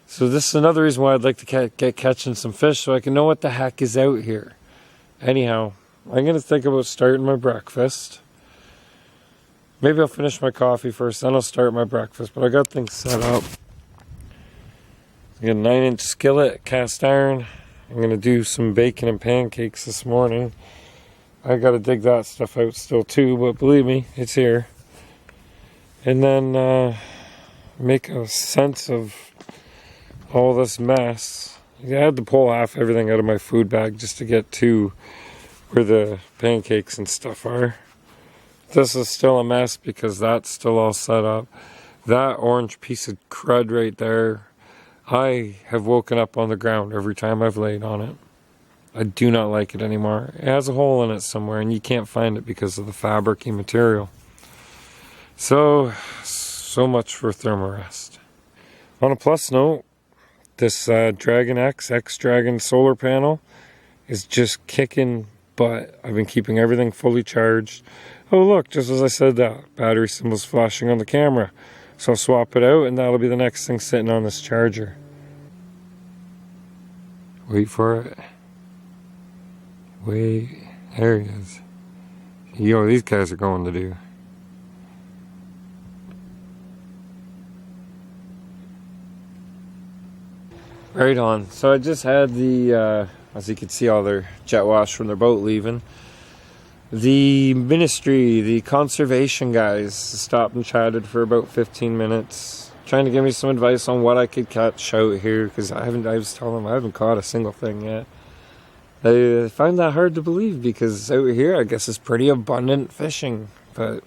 So this is another reason why I'd like to get catching some fish, so I can know what the heck is out here. Anyhow, I'm going to think about starting my breakfast. Maybe I'll finish my coffee first, then I'll start my breakfast. But I got things set up. I got a 9-inch skillet, cast iron. I'm going to do some bacon and pancakes this morning. I got to dig that stuff out still too, but believe me, it's here. And then make a sense of all this mess I had to pull half everything out of my food bag just to get to where the pancakes and stuff are. This is still a mess because that's still all set up. That orange piece of crud right there, I have woken up on the ground every time I've laid on it. I do not like it anymore. It has a hole in it somewhere and you can't find it because of the fabricy material. So much for Thermarest. On a plus note, this Dragon X-Dragon solar panel is just kicking butt. I've been keeping everything fully charged. Oh look, just as I said that, battery symbol's flashing on the camera. So I'll swap it out and that'll be the next thing sitting on this charger. Wait for it. Wait, there he is. Yo, these guys are going to do. Right on. So I just had the, as you can see, all their jet wash from their boat leaving. The ministry, the conservation guys stopped and chatted for about 15 minutes, trying to give me some advice on what I could catch out here, because I was telling them I haven't caught a single thing yet. I find that hard to believe because out here I guess it's pretty abundant fishing, but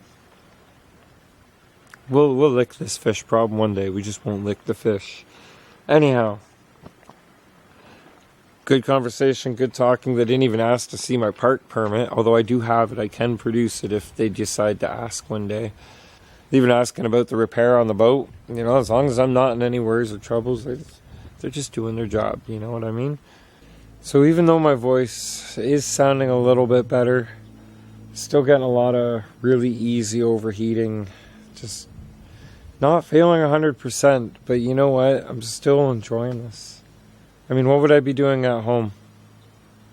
we'll lick this fish problem one day. We just won't lick the fish. Anyhow, good conversation, good talking. They didn't even ask to see my park permit, although I do have it. I can produce it if they decide to ask one day. Even asking about the repair on the boat. You know, as long as I'm not in any worries or troubles, they're just doing their job. You know what I mean? So even though my voice is sounding a little bit better, still getting a lot of really easy overheating, just not feeling 100%, but you know what? I'm still enjoying this. I mean, what would I be doing at home?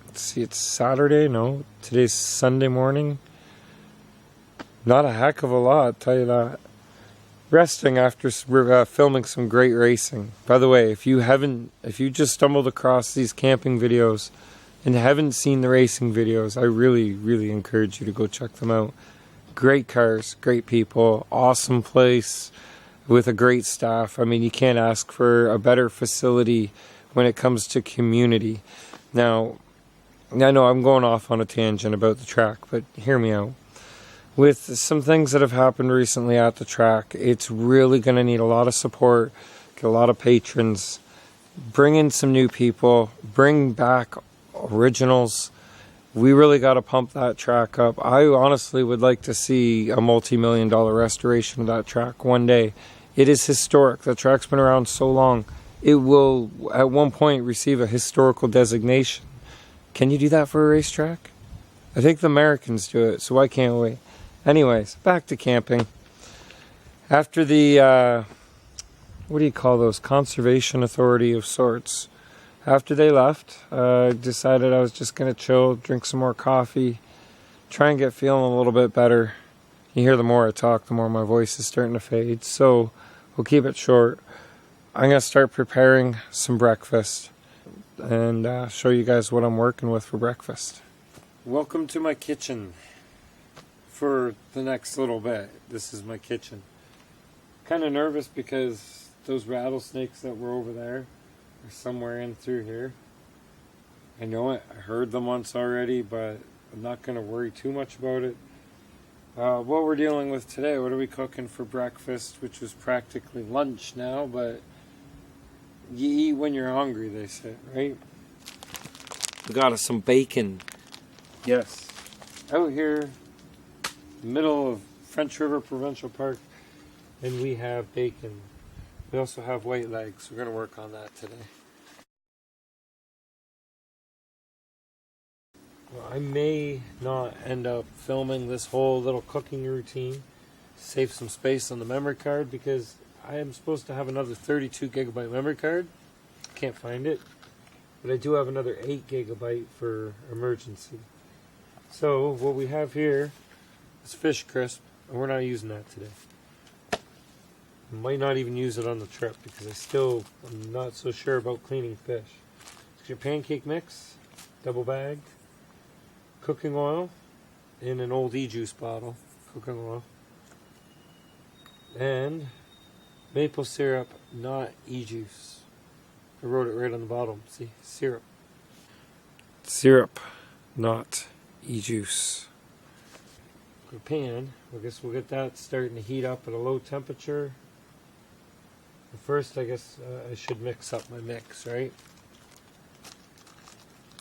Let's see, it's Saturday? No, today's Sunday morning. Not a heck of a lot, I'll tell you that. Resting after filming some great racing. By the way, if you just stumbled across these camping videos and haven't seen the racing videos, I really, really encourage you to go check them out. Great cars, great people, awesome place with a great staff. I mean, you can't ask for a better facility when it comes to community. Now, I know I'm going off on a tangent about the track, but hear me out. With some things that have happened recently at the track, it's really going to need a lot of support, get a lot of patrons, bring in some new people, bring back originals. We really got to pump that track up. I honestly would like to see a multi-million-dollar restoration of that track one day. It is historic. The track's been around so long. It will, at one point, receive a historical designation. Can you do that for a racetrack? I think the Americans do it, so why can't we? Anyways, back to camping. After the, what do you call those? Conservation authority of sorts. After they left, I decided I was just going to chill, drink some more coffee, try and get feeling a little bit better. You hear the more I talk, the more my voice is starting to fade. So we'll keep it short. I'm going to start preparing some breakfast and show you guys what I'm working with for breakfast. Welcome to my kitchen. For the next little bit, this is my kitchen. Kind of nervous because those rattlesnakes that were over there are somewhere in through here. I know it, I heard them once already, but I'm not going to worry too much about it. What we're dealing with today, what are we cooking for breakfast, which was practically lunch now, but you eat when you're hungry, they say, right? We got us some bacon. Yes. Out here, middle of French River Provincial Park, and we have bacon. We also have white legs. We're going to work on that today. Well, I may not end up filming this whole little cooking routine, save some space on the memory card, because I am supposed to have another 32 gigabyte memory card. Can't find it, but I do have another 8 gigabyte for emergency. So what we have here, it's fish crisp, and we're not using that today. Might not even use it on the trip because I'm not so sure about cleaning fish. It's your pancake mix, double bagged, cooking oil in an old e-juice bottle, cooking oil, and maple syrup, not e-juice. I wrote it right on the bottom. See, syrup. Syrup, not e-juice. The pan, I guess we'll get that starting to heat up at a low temperature. First, I guess I should mix up my mix, right?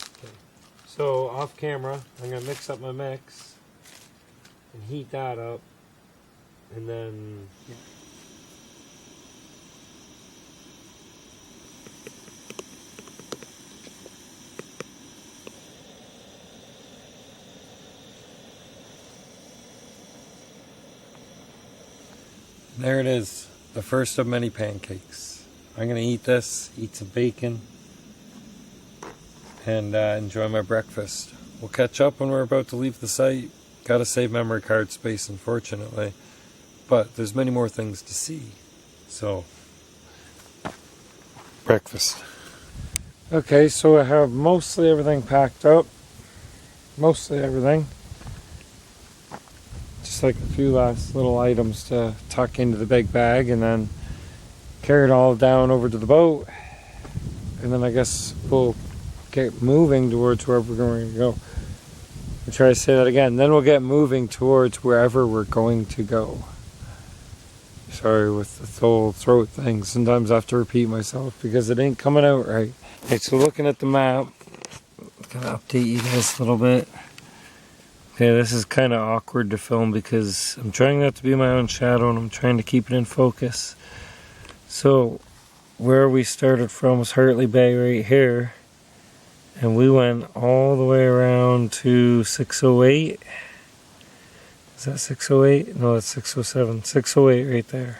Okay. So, off camera, I'm going to mix up my mix and heat that up. And then, yeah. There it is, the first of many pancakes. I'm gonna eat this, eat some bacon, and enjoy my breakfast. We'll catch up when we're about to leave the site. Gotta save memory card space, unfortunately, but there's many more things to see. So, breakfast. Okay, so I have mostly everything packed up. Mostly everything. Just like a few last little items to tuck into the big bag, and then carry it all down over to the boat, and then I guess we'll get moving towards wherever we're going to go. I'll try to say that again. Then we'll get moving towards wherever we're going to go. Sorry with the whole throat thing. Sometimes I have to repeat myself because it ain't coming out right. Okay, so looking at the map, gonna update you guys a little bit. Okay, this is kind of awkward to film because I'm trying not to be my own shadow and I'm trying to keep it in focus. So, where we started from was Hartley Bay right here. And we went all the way around to 608. Is that 608? No, that's 607. 608 right there.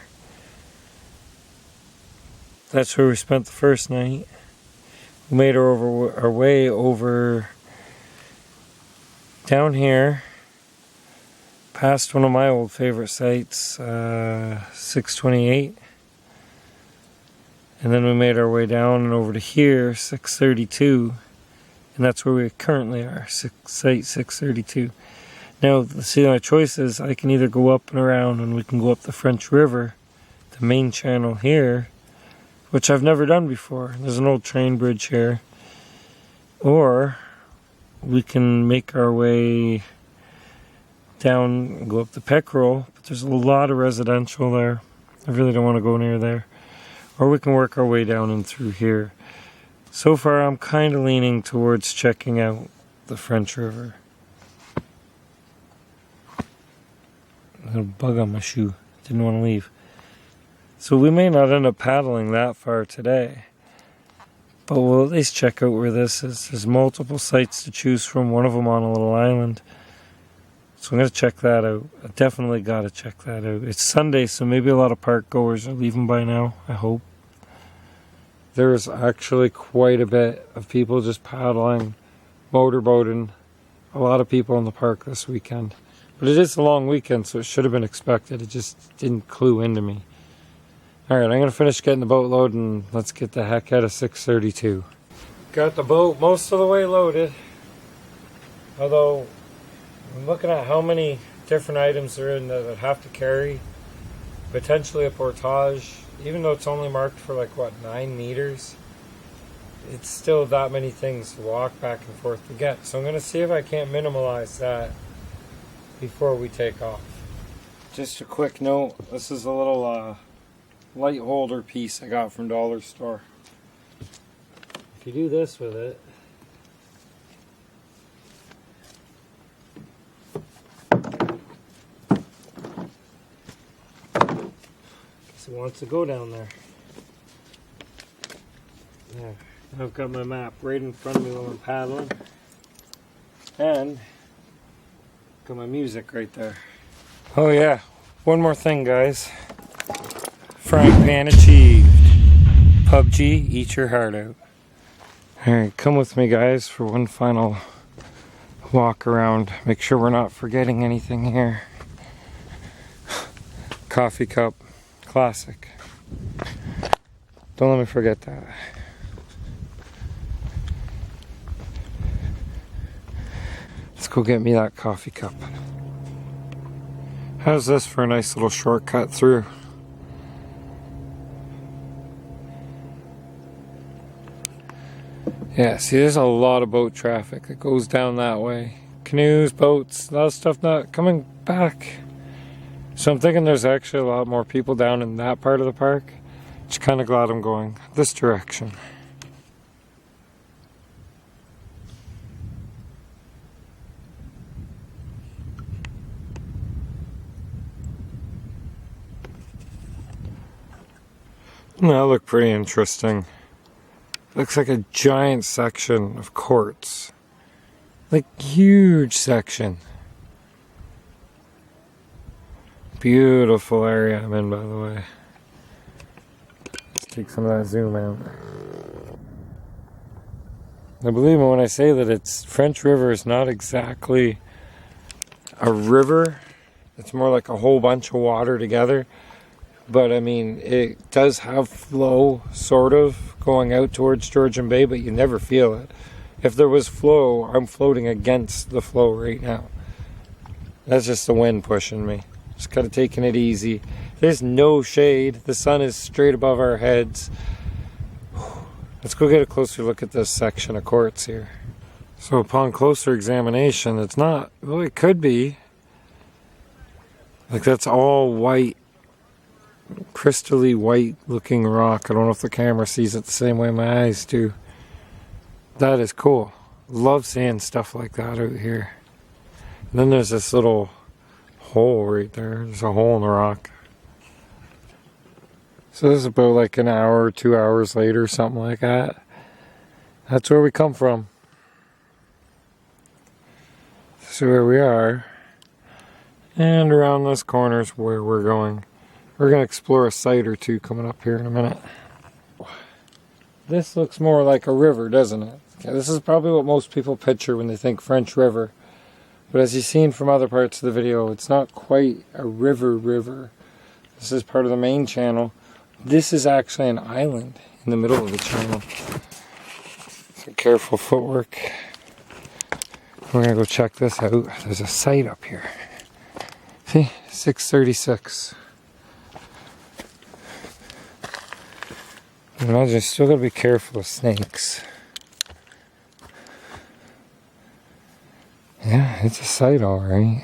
That's where we spent the first night. We made our way over down here, past one of my old favorite sites, 628. And then we made our way down and over to here, 632. And that's where we currently are, site 632. Now, see, my choice is I can either go up and around and we can go up the French River, the main channel here, which I've never done before. There's an old train bridge here. Or we can make our way down and go up the Peckerel, but there's a lot of residential there. I really don't want to go near there. Or we can work our way down and through here. So far, I'm kind of leaning towards checking out the French River. A little bug on my shoe. Didn't want to leave. So we may not end up paddling that far today. But we'll at least check out where this is. There's multiple sites to choose from, one of them on a little island. So I'm going to check that out. I definitely got to check that out. It's Sunday, so maybe a lot of park goers are leaving by now, I hope. There's actually quite a bit of people just paddling, motorboating. A lot of people in the park this weekend. But it is a long weekend, so it should have been expected. It just didn't clue into me. Alright, I'm going to finish getting the boat loaded and let's get the heck out of 632. Got the boat most of the way loaded. Although, I'm looking at how many different items are in that I have to carry. Potentially a portage. Even though it's only marked for like, what, 9 meters? It's still that many things to walk back and forth to get. So I'm going to see if I can't minimalize that before we take off. Just a quick note. This is a little light holder piece I got from Dollar Store. If you do this with it, guess it wants to go down there. There. I've got my map right in front of me while I'm paddling. And got my music right there. Oh yeah, one more thing, guys. Frying pan achieved. PUBG, eat your heart out. Alright, come with me, guys, for one final walk around. Make sure we're not forgetting anything here. Coffee cup, classic. Don't let me forget that. Let's go get me that coffee cup. How's this for a nice little shortcut through? Yeah, see, there's a lot of boat traffic that goes down that way. Canoes, boats, a lot of stuff not coming back. So I'm thinking there's actually a lot more people down in that part of the park. Just kind of glad I'm going this direction. That looked pretty interesting. Looks like a giant section of courts. Like huge section. Beautiful area I'm in, by the way. Let's take some of that zoom out. Now believe me when I say that it's French River is not exactly a river. It's more like a whole bunch of water together. But I mean, it does have flow, sort of, going out towards Georgian Bay, but you never feel it. If there was flow, I'm floating against the flow right now. That's just the wind pushing me. Just kind of taking it easy. There's no shade. The sun is straight above our heads. Let's go get a closer look at this section of courts here. So upon closer examination, it's not, well, it could be. Like that's all white. Crystally white looking rock. I don't know if the camera sees it the same way my eyes do. That is cool. Love seeing stuff like that out here. And then there's this little hole right there. There's a hole in the rock. So this is about like an hour or 2 hours later, something like that. That's where we come from. So where we are. And around this corner is where we're going. We're going to explore a site or two coming up here in a minute. This looks more like a river, doesn't it? Okay, this is probably what most people picture when they think French River. But as you've seen from other parts of the video, it's not quite a river. This is part of the main channel. This is actually an island in the middle of the channel. So careful footwork. We're going to go check this out. There's a site up here. See? 636. Imagine you still gotta be careful of snakes. Yeah, it's a site alright.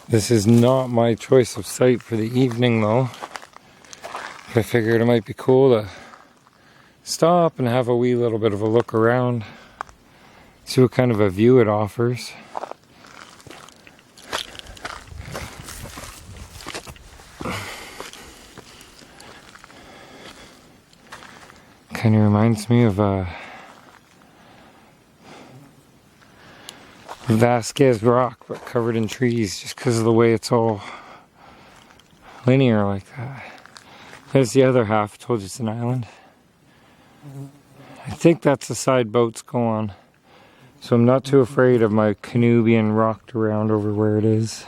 This is not my choice of site for the evening though. I figured it might be cool to stop and have a wee little bit of a look around. See what kind of a view it offers. Kind of reminds me of Vasquez Rock, but covered in trees, just because of the way it's all linear like that. There's the other half. I told you it's an island. I think that's the side boats go on, so I'm not too afraid of my canoe being rocked around over where it is.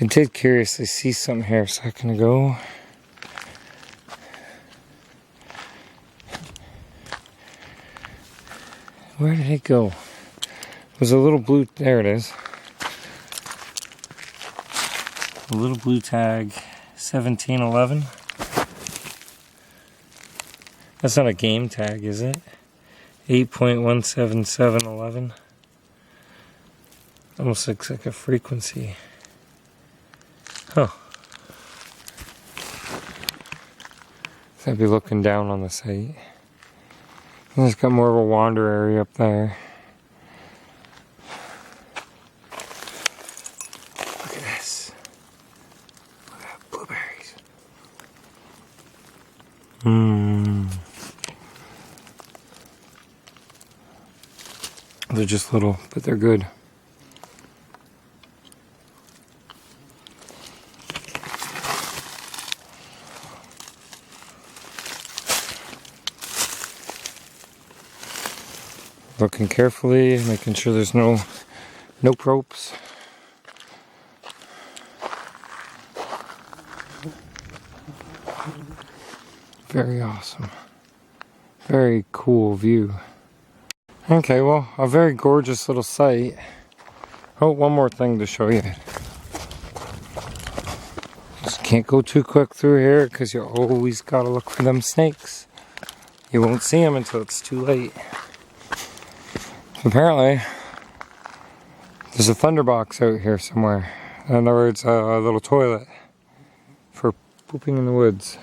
I did curiously see something here a second ago. Where did it go? It was a little blue, there it is. A little blue tag, 1711. That's not a game tag, is it? 8.17711. Almost looks like a frequency. Huh. So I'd be looking down on the site. And it's got more of a wander area up there. Look at this. Look at that, blueberries. They're just little, but they're good. Looking carefully, making sure there's no ropes. Very awesome. Very cool view. Okay, well, a very gorgeous little site. Oh, one more thing to show you. Just can't go too quick through here because you always gotta look for them snakes. You won't see them until it's too late. Apparently, there's a thunderbox out here somewhere. In other words, a little toilet for pooping in the woods.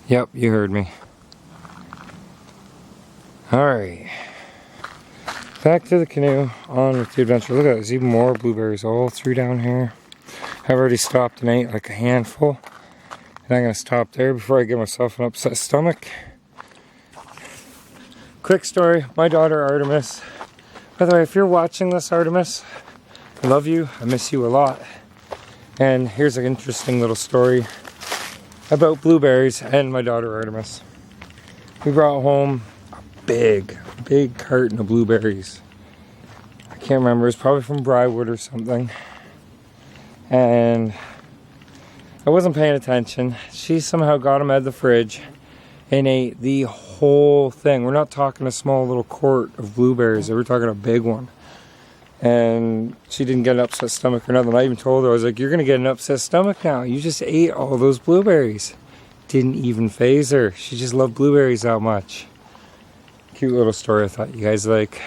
Yep, you heard me. Alright. Back to the canoe, on with the adventure. Look at that, there's even more blueberries all through down here. I've already stopped and ate like a handful. And I'm going to stop there before I give myself an upset stomach. Quick story, my daughter Artemis. By the way, if you're watching this, Artemis, I love you, I miss you a lot. And here's an interesting little story about blueberries and my daughter Artemis. We brought home a big carton of blueberries. I can't remember, it's probably from Briarwood or something. And I wasn't paying attention. She somehow got them out of the fridge and ate the whole thing. We're not talking a small little quart of blueberries, we're talking a big one. And she didn't get an upset stomach or nothing. I even told her, I was like, you're gonna get an upset stomach now. You just ate all those blueberries. Didn't even faze her. She just loved blueberries that much. Cute little story I thought you guys like.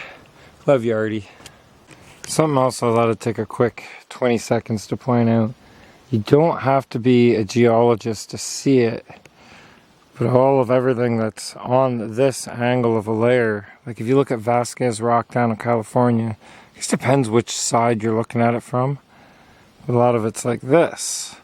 Love you, Artie. Something else I thought I'd take a quick 20 seconds to point out. You don't have to be a geologist to see it. But all of everything that's on this angle of a layer, like if you look at Vasquez Rock down in California, it just depends which side you're looking at it from. A lot of it's like this.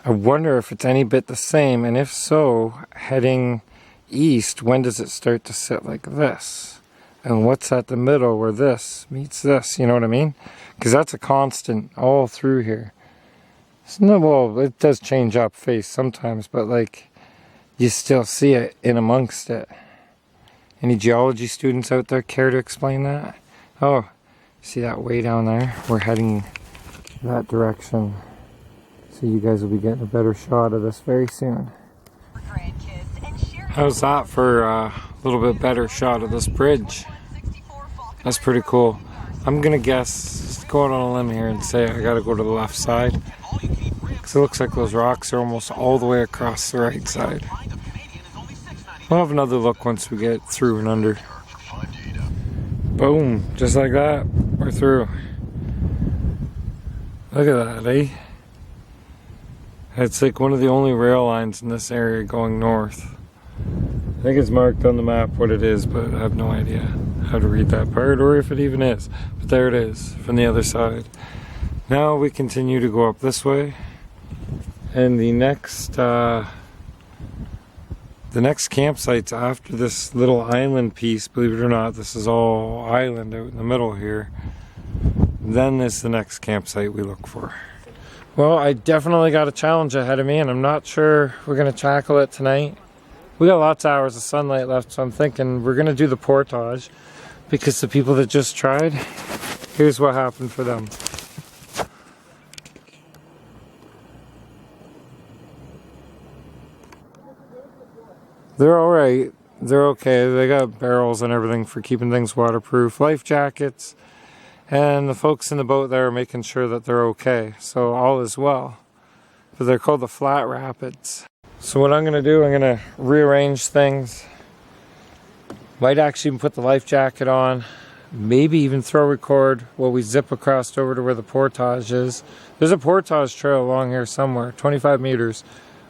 I wonder if it's any bit the same, and if so, heading east, when does it start to sit like this? And what's at the middle where this meets this, you know what I mean? Because that's a constant all through here. No, well, it does change up face sometimes, but like, you still see it in amongst it. Any geology students out there care to explain that? Oh, see that way down there? We're heading that direction. So you guys will be getting a better shot of this very soon. How's that for a little bit better shot of this bridge? That's pretty cool. I'm gonna guess, just going on a limb here and say I gotta go to the left side. Because it looks like those rocks are almost all the way across the right side. We'll have another look once we get through and under. Boom, just like that, we're through. Look at that, eh? It's like one of the only rail lines in this area going north. I think it's marked on the map what it is, but I have no idea how to read that part or if it even is. But there it is from the other side. Now we continue to go up this way, and the next campsite's after this little island piece. Believe it or not, this is all island out in the middle here. Then is the next campsite we look for. Well, I definitely got a challenge ahead of me, and I'm not sure we're gonna tackle it tonight. We got lots of hours of sunlight left, so I'm thinking we're gonna do the portage, because the people that just tried, here's what happened for them. They're alright, they're okay, they got barrels and everything for keeping things waterproof, life jackets, and the folks in the boat there are making sure that they're okay, so all is well. But they're called the Flat Rapids. So what I'm going to do, I'm going to rearrange things. Might actually even put the life jacket on. Maybe even throw record while we zip across over to where the portage is. There's a portage trail along here somewhere, 25 meters.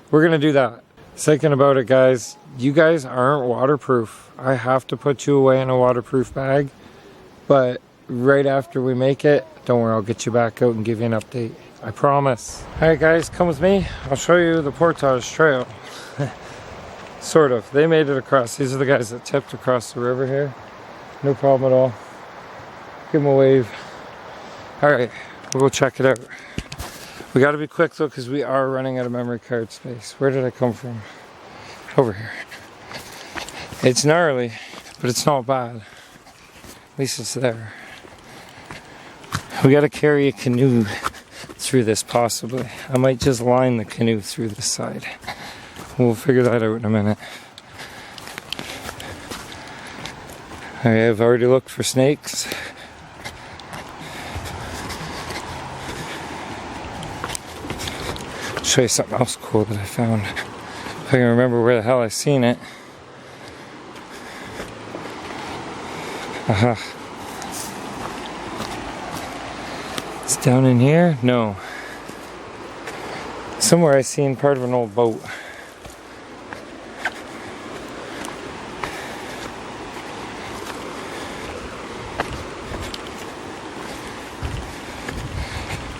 We're going to do that. Thinking about it, guys, you guys aren't waterproof. I have to put you away in a waterproof bag. But right after we make it, don't worry, I'll get you back out and give you an update. I promise. Alright guys, come with me. I'll show you the portage trail. Sort of. They made it across. These are the guys that tipped across the river here. No problem at all. Give them a wave. Alright, we'll go check it out. We gotta be quick though, because we are running out of memory card space. Where did I come from? Over here. It's gnarly, but it's not bad. At least it's there. We gotta carry a canoe through this possibly. I might just line the canoe through this side. We'll figure that out in a minute. I've already looked for snakes. show you something else cool that I found. If I can remember where the hell I seen it. Aha. It's down in here? No. Somewhere I seen part of an old boat.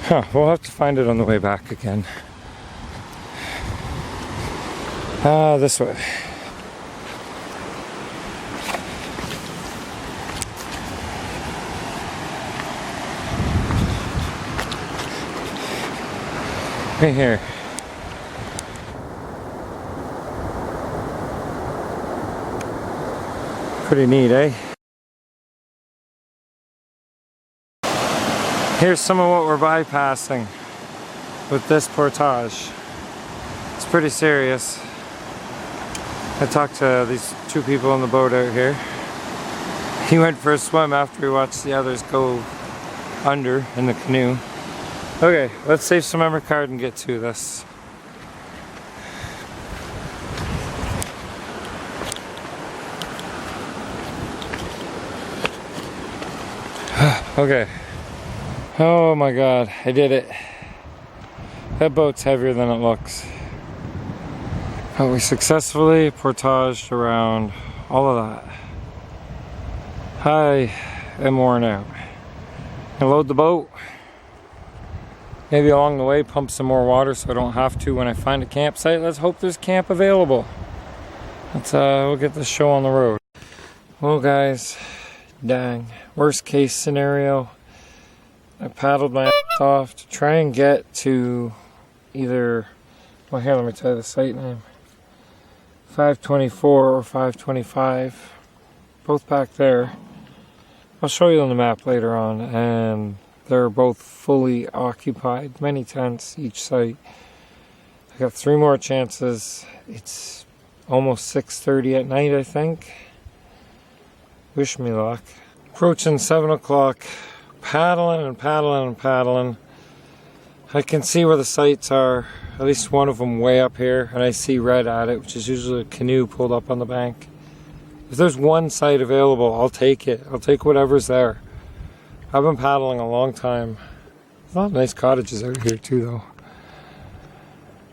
Huh, we'll have to find it on the way back again. This way. Right here. Pretty neat, eh? Here's some of what we're bypassing with this portage. It's pretty serious. I talked to these two people on the boat out here. He went for a swim after he watched the others go under in the canoe. Okay, let's save some memory card and get to this. Okay. Oh my god, I did it. That boat's heavier than it looks. But we successfully portaged around all of that. I am worn out. I load the boat. Maybe along the way pump some more water so I don't have to when I find a campsite. Let's hope there's camp available. We'll get this show on the road. Well guys, dang. Worst case scenario. I paddled my ass off to try and get to either, well here let me tell you the site name. 524 or 525. Both back there. I'll show you on the map later on, and they're both fully occupied, many tents each site. I got 3 more chances. It's almost 6:30 at night, I think. Wish me luck. Approaching 7 o'clock, paddling and paddling and paddling. I can see where the sites are, at least one of them way up here, and I see red at it, which is usually a canoe pulled up on the bank. If there's one site available, I'll take it. I'll take whatever's there. I've been paddling a long time. There's a lot of nice cottages out here too though.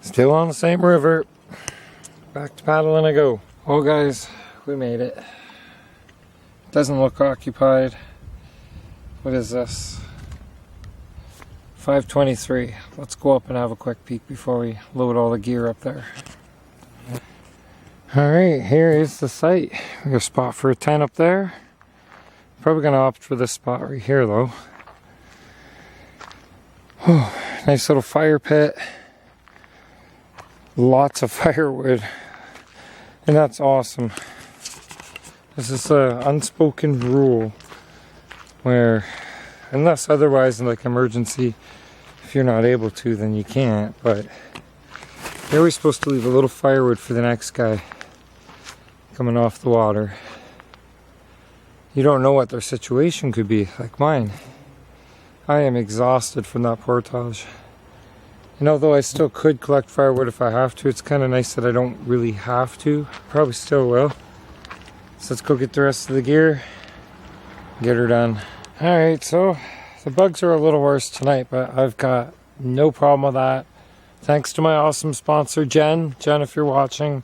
Still on the same river. Back to paddling I go. Well guys, we made it. Doesn't look occupied. What is this? 523. Let's go up and have a quick peek before we load all the gear up there. Alright, here is the site. We got a spot for a tent up there. Probably gonna opt for this spot right here though. Oh, nice little fire pit. Lots of firewood. And that's awesome. This is an unspoken rule where, unless otherwise in like emergency, if you're not able to then you can't, but you're always supposed to leave a little firewood for the next guy coming off the water. You don't know what their situation could be, like mine. I am exhausted from that portage. And although I still could collect firewood if I have to, it's kind of nice that I don't really have to. Probably still will. So let's go get the rest of the gear, get her done. Alright, so the bugs are a little worse tonight, but I've got no problem with that. Thanks to my awesome sponsor, Jen. Jen, if you're watching,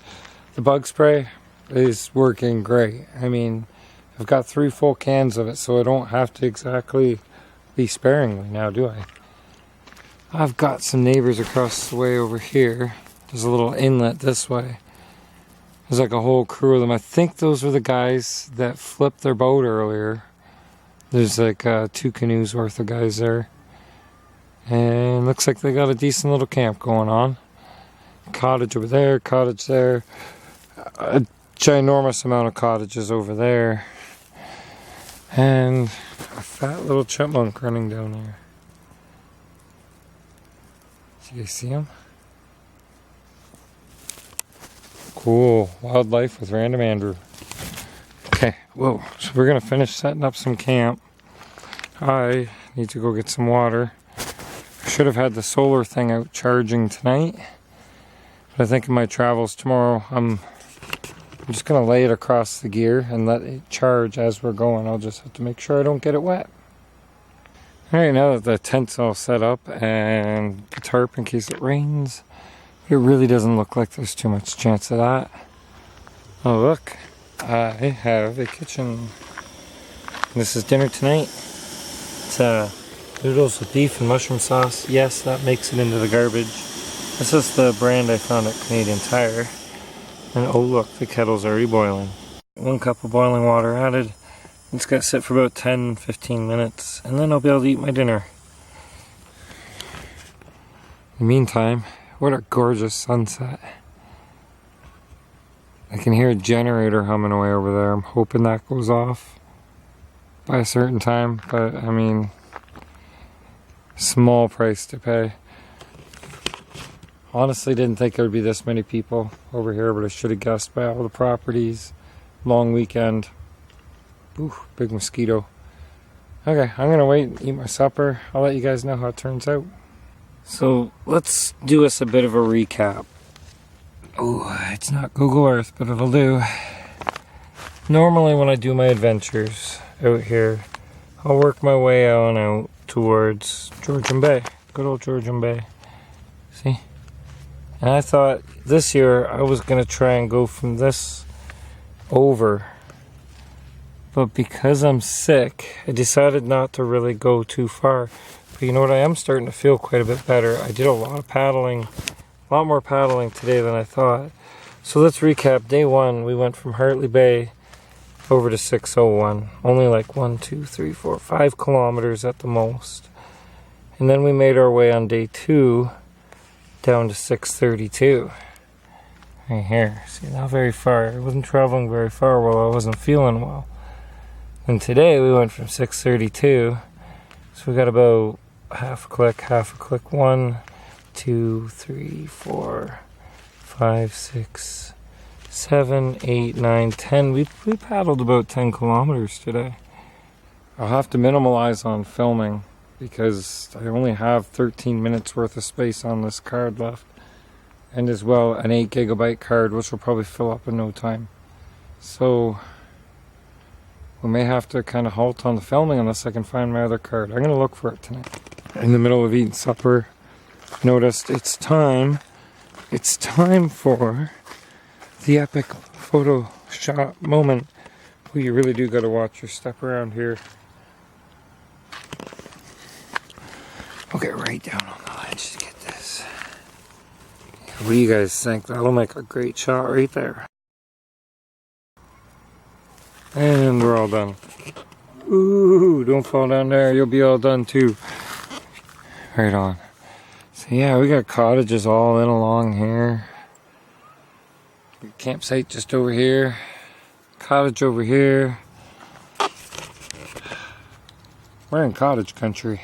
the bug spray is working great. I mean, I've got 3 full cans of it, so I don't have to exactly be sparingly now, do I? I've got some neighbors across the way over here. There's a little inlet this way. There's like a whole crew of them. I think those were the guys that flipped their boat earlier. There's like 2 canoes worth of guys there. And looks like they got a decent little camp going on. Cottage over there, cottage there. A ginormous amount of cottages over there. And a fat little chipmunk running down there. Do you guys see him? Cool. Wildlife with Random Andrew. Okay, whoa. So we're going to finish setting up some camp. I need to go get some water. I should have had the solar thing out charging tonight. But I think in my travels tomorrow, I'm just going to lay it across the gear and let it charge as we're going. I'll just have to make sure I don't get it wet. Alright, now that the tent's all set up and the tarp in case it rains, it really doesn't look like there's too much chance of that. Oh look, I have a kitchen. This is dinner tonight. It's noodles with beef and mushroom sauce. Yes, that makes it into the garbage. This is the brand I found at Canadian Tire. And oh look, the kettle's already boiling. 1 cup of boiling water added. It's got to sit for about 10-15 minutes, and then I'll be able to eat my dinner. In the meantime, what a gorgeous sunset. I can hear a generator humming away over there. I'm hoping that goes off by a certain time, but I mean, small price to pay. Honestly, didn't think there would be this many people over here, but I should have guessed by all the properties. Long weekend. Ooh, big mosquito. Okay, I'm gonna wait and eat my supper. I'll let you guys know how it turns out. So let's do us a bit of a recap. Oh, it's not Google Earth, but it'll do. Normally when I do my adventures out here, I'll work my way on out towards Georgian Bay. Good old Georgian Bay. See? And I thought this year I was gonna try and go from this over. But because I'm sick, I decided not to really go too far. But you know what, I am starting to feel quite a bit better. I did a lot of paddling, a lot more paddling today than I thought. So let's recap. Day 1, we went from Hartley Bay over to 601. Only like 1, 2, 3, 4, 5 kilometers at the most. And then we made our way on day 2 down to 632. Right here. See, not very far. I wasn't traveling very far while I wasn't feeling well. And today we went from 632, so we got about half a click. 1, 2, 3, 4, 5, 6, 7, 8, 9, 10. We paddled about 10 kilometers today. I'll have to minimalize on filming because I only have 13 minutes worth of space on this card left. And as well an 8 gigabyte card, which will probably fill up in no time. So we may have to kind of halt on the filming unless I can find my other card. I'm going to look for it tonight. In the middle of eating supper, noticed it's time for the epic photo shot moment. Well, you really do got to watch your step around here. I'll get right down on the ledge to get this. What do you guys think? That'll make a great shot right there. And we're all done. Ooh, don't fall down there. You'll be all done too. Right on. So yeah, we got cottages all in along here. Campsite just over here. Cottage over here. We're in cottage country.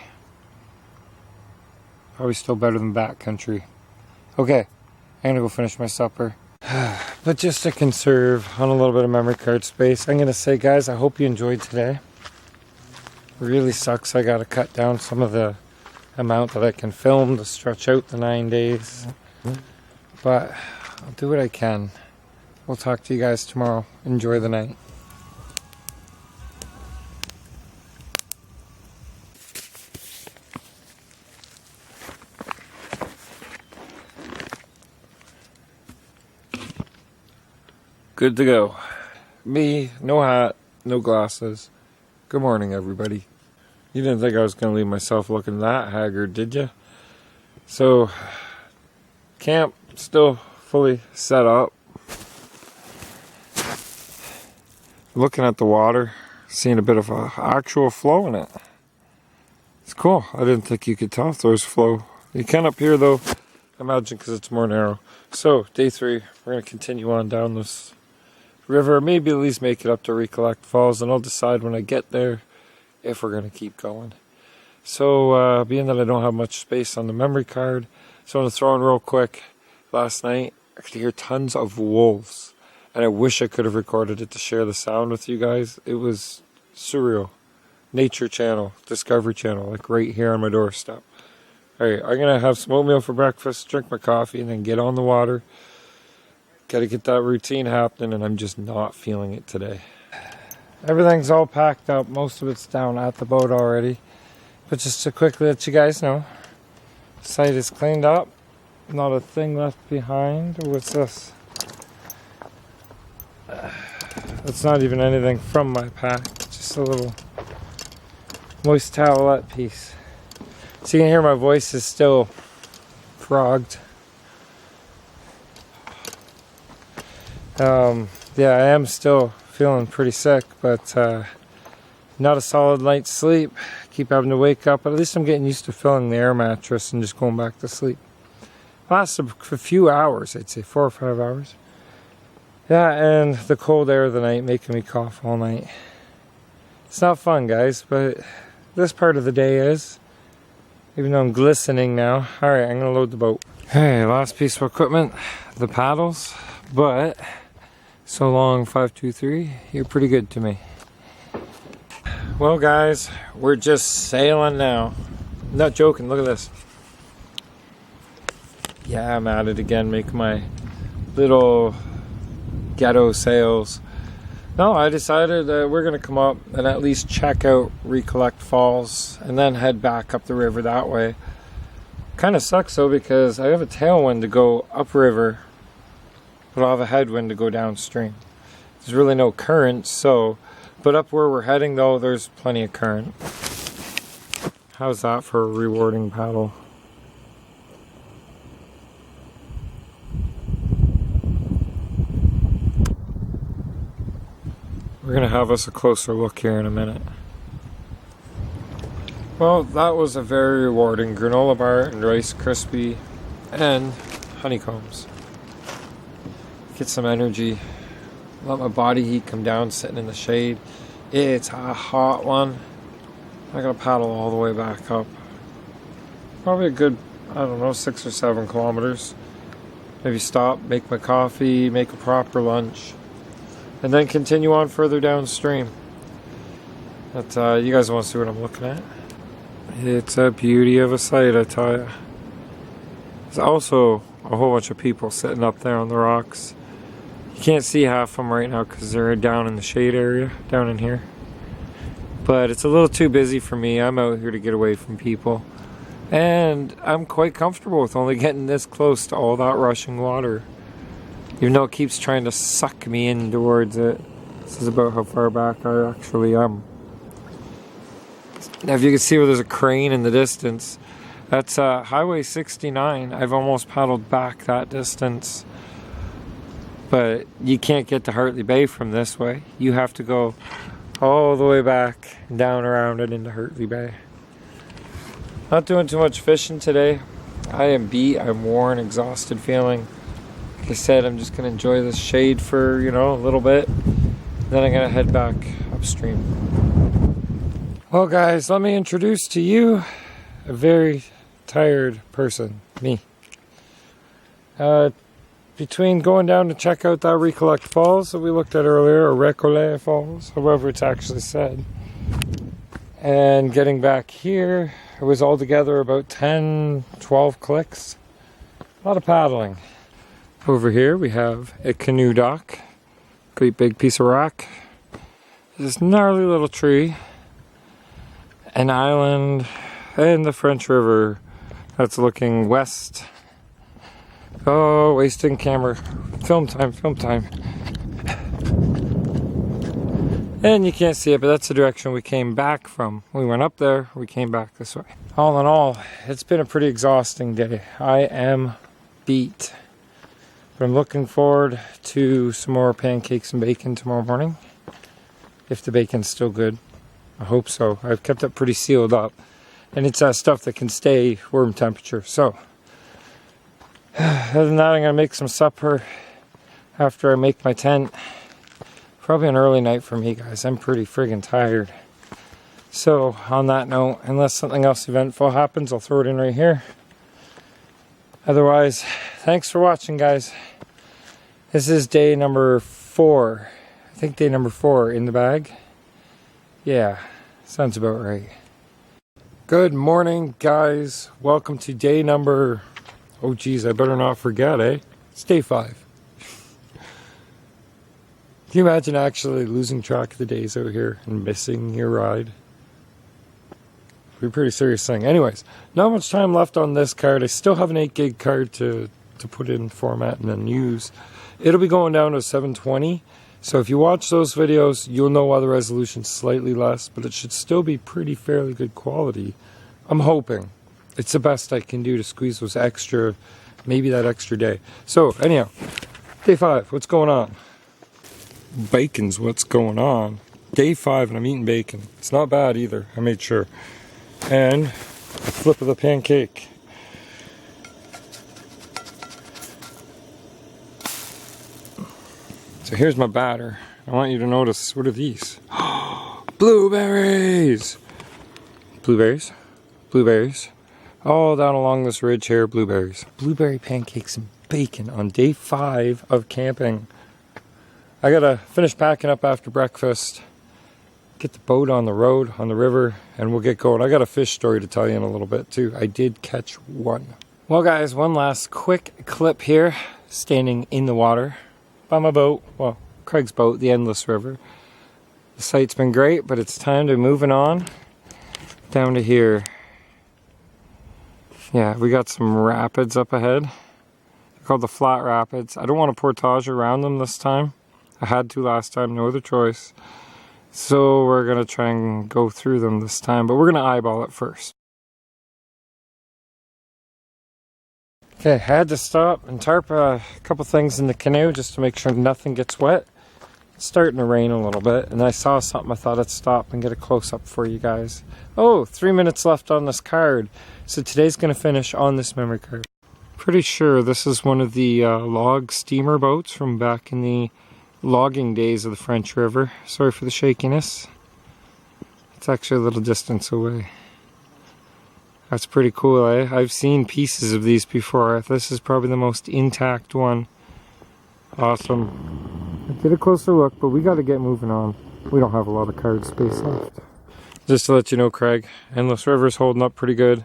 Probably still better than back country. Okay, I'm gonna go finish my supper. But just to conserve on a little bit of memory card space, I'm going to say, guys, I hope you enjoyed today. It really sucks I got to cut down some of the amount that I can film to stretch out the 9 days. But I'll do what I can. We'll talk to you guys tomorrow. Enjoy the night. Good to go. Me, no hat, no glasses. Good morning, everybody. You didn't think I was going to leave myself looking that haggard, did you? So, camp still fully set up. Looking at the water, seeing a bit of actual flow in it. It's cool. I didn't think you could tell if there was flow. You can up here, though, I imagine, because it's more narrow. So, day 3, we're going to continue on down this river, maybe at least make it up to Recollect Falls, and I'll decide when I get there if we're going to keep going. So, being that I don't have much space on the memory card, so I'm going to throw in real quick. Last night, I could hear tons of wolves, and I wish I could have recorded it to share the sound with you guys. It was surreal. Nature Channel, Discovery Channel, like right here on my doorstep. Alright, I'm gonna have some oatmeal for breakfast, drink my coffee, and then get on the water. Gotta get that routine happening, and I'm just not feeling it today. Everything's all packed up. Most of it's down at the boat already. But just to quickly let you guys know, the site is cleaned up. Not a thing left behind. What's this? That's not even anything from my pack. Just a little moist towelette piece. So you can hear my voice is still frogged. Yeah, I am still feeling pretty sick, but not a solid night's sleep. Keep having to wake up, but at least I'm getting used to filling the air mattress and just going back to sleep. Lasted a few hours, I'd say 4 or 5 hours. Yeah, and the cold air of the night making me cough all night. It's not fun, guys, but this part of the day is. Even though I'm glistening now. Alright, I'm gonna load the boat. Hey, last piece of equipment, the paddles, but so long 523, you're pretty good to me. Well guys, we're just sailing now. I'm not joking, look at this. Yeah, I'm at it again, making my little ghetto sails. No, I decided that we're gonna come up and at least check out Recollect Falls and then head back up the river that way. Kind of sucks though, because I have a tailwind to go upriver, but I'll have a headwind to go downstream. There's really no current, so, but up where we're heading though, there's plenty of current. How's that for a rewarding paddle? We're gonna have us a closer look here in a minute. Well, that was a very rewarding granola bar and Rice Krispie and honeycombs. Get some energy. Let my body heat come down sitting in the shade. It's a hot one. I gotta paddle all the way back up. Probably a good, I don't know, 6 or 7 kilometers. Maybe stop, make my coffee, make a proper lunch, and then continue on further downstream. But you guys want to see what I'm looking at? It's a beauty of a sight, I tell you. There's also a whole bunch of people sitting up there on the rocks. You can't see half of them right now because they're down in the shade area, down in here. But it's a little too busy for me. I'm out here to get away from people. And I'm quite comfortable with only getting this close to all that rushing water. Even though it keeps trying to suck me in towards it. This is about how far back I actually am. Now if you can see where there's a crane in the distance, that's Highway 69. I've almost paddled back that distance. But you can't get to Hartley Bay from this way. You have to go all the way back, down around it into Hartley Bay. Not doing too much fishing today. I am beat, I'm worn, exhausted feeling. Like I said, I'm just gonna enjoy this shade for, you know, a little bit. Then I'm gonna head back upstream. Well guys, let me introduce to you a very tired person, me. Between going down to check out that Recollect Falls that we looked at earlier, or Recollect Falls, however it's actually said, and getting back here, it was altogether about 10, 12 clicks. A lot of paddling. Over here we have a canoe dock. Great big piece of rock. This gnarly little tree. An island and the French River that's looking west. Oh, wasting camera. Film time, film time. And you can't see it, but that's the direction we came back from. We went up there, we came back this way. All in all, it's been a pretty exhausting day. I am beat. But I'm looking forward to some more pancakes and bacon tomorrow morning. If the bacon's still good. I hope so. I've kept it pretty sealed up. And it's stuff that can stay room temperature. So, other than that, I'm going to make some supper after I make my tent. Probably an early night for me, guys. I'm pretty friggin' tired. So, on that note, unless something else eventful happens, I'll throw it in right here. Otherwise, thanks for watching, guys. This is day number 4. I think day number 4 in the bag. Yeah, sounds about right. Good morning, guys. Welcome to day number, oh geez, I better not forget, eh? It's day 5. Can you imagine actually losing track of the days out here and missing your ride? It'd be a pretty serious thing. Anyways, not much time left on this card. I still have an 8 gig card to put in format and then use. It'll be going down to 720. So if you watch those videos, you'll know why the resolution's slightly less, but it should still be pretty fairly good quality. I'm hoping. It's the best I can do to squeeze those extra, maybe that extra day. So anyhow, day 5, what's going on? Bacon's what's going on. Day 5 and I'm eating bacon. It's not bad either, I made sure. And a flip of the pancake. So here's my batter. I want you to notice, what are these? Blueberries! Blueberries? Blueberries. All down along this ridge here, blueberries. Blueberry pancakes and bacon on day 5 of camping. I gotta finish packing up after breakfast, get the boat on the road, on the river, and we'll get going. I got a fish story to tell you in a little bit too. I did catch one. Well guys, one last quick clip here, standing in the water by my boat, well, Craig's boat, the Endless River. The site's been great, but it's time to moving on down to here. Yeah, we got some rapids up ahead. They're called the Flat Rapids. I don't want to portage around them this time. I had to last time, no other choice. So we're gonna try and go through them this time, but we're gonna eyeball it first. Okay, I had to stop and tarp a couple things in the canoe just to make sure nothing gets wet. It's starting to rain a little bit, and I saw something I thought I'd stop and get a close-up for you guys. Oh, 3 minutes left on this card. So today's going to finish on this memory card. Pretty sure this is one of the log steamer boats from back in the logging days of the French River. Sorry for the shakiness. It's actually a little distance away. That's pretty cool, eh? I've seen pieces of these before. This is probably the most intact one. Awesome. Get a closer look, but we got to get moving on. We don't have a lot of card space left. Just to let you know, Craig, Endless River's holding up pretty good.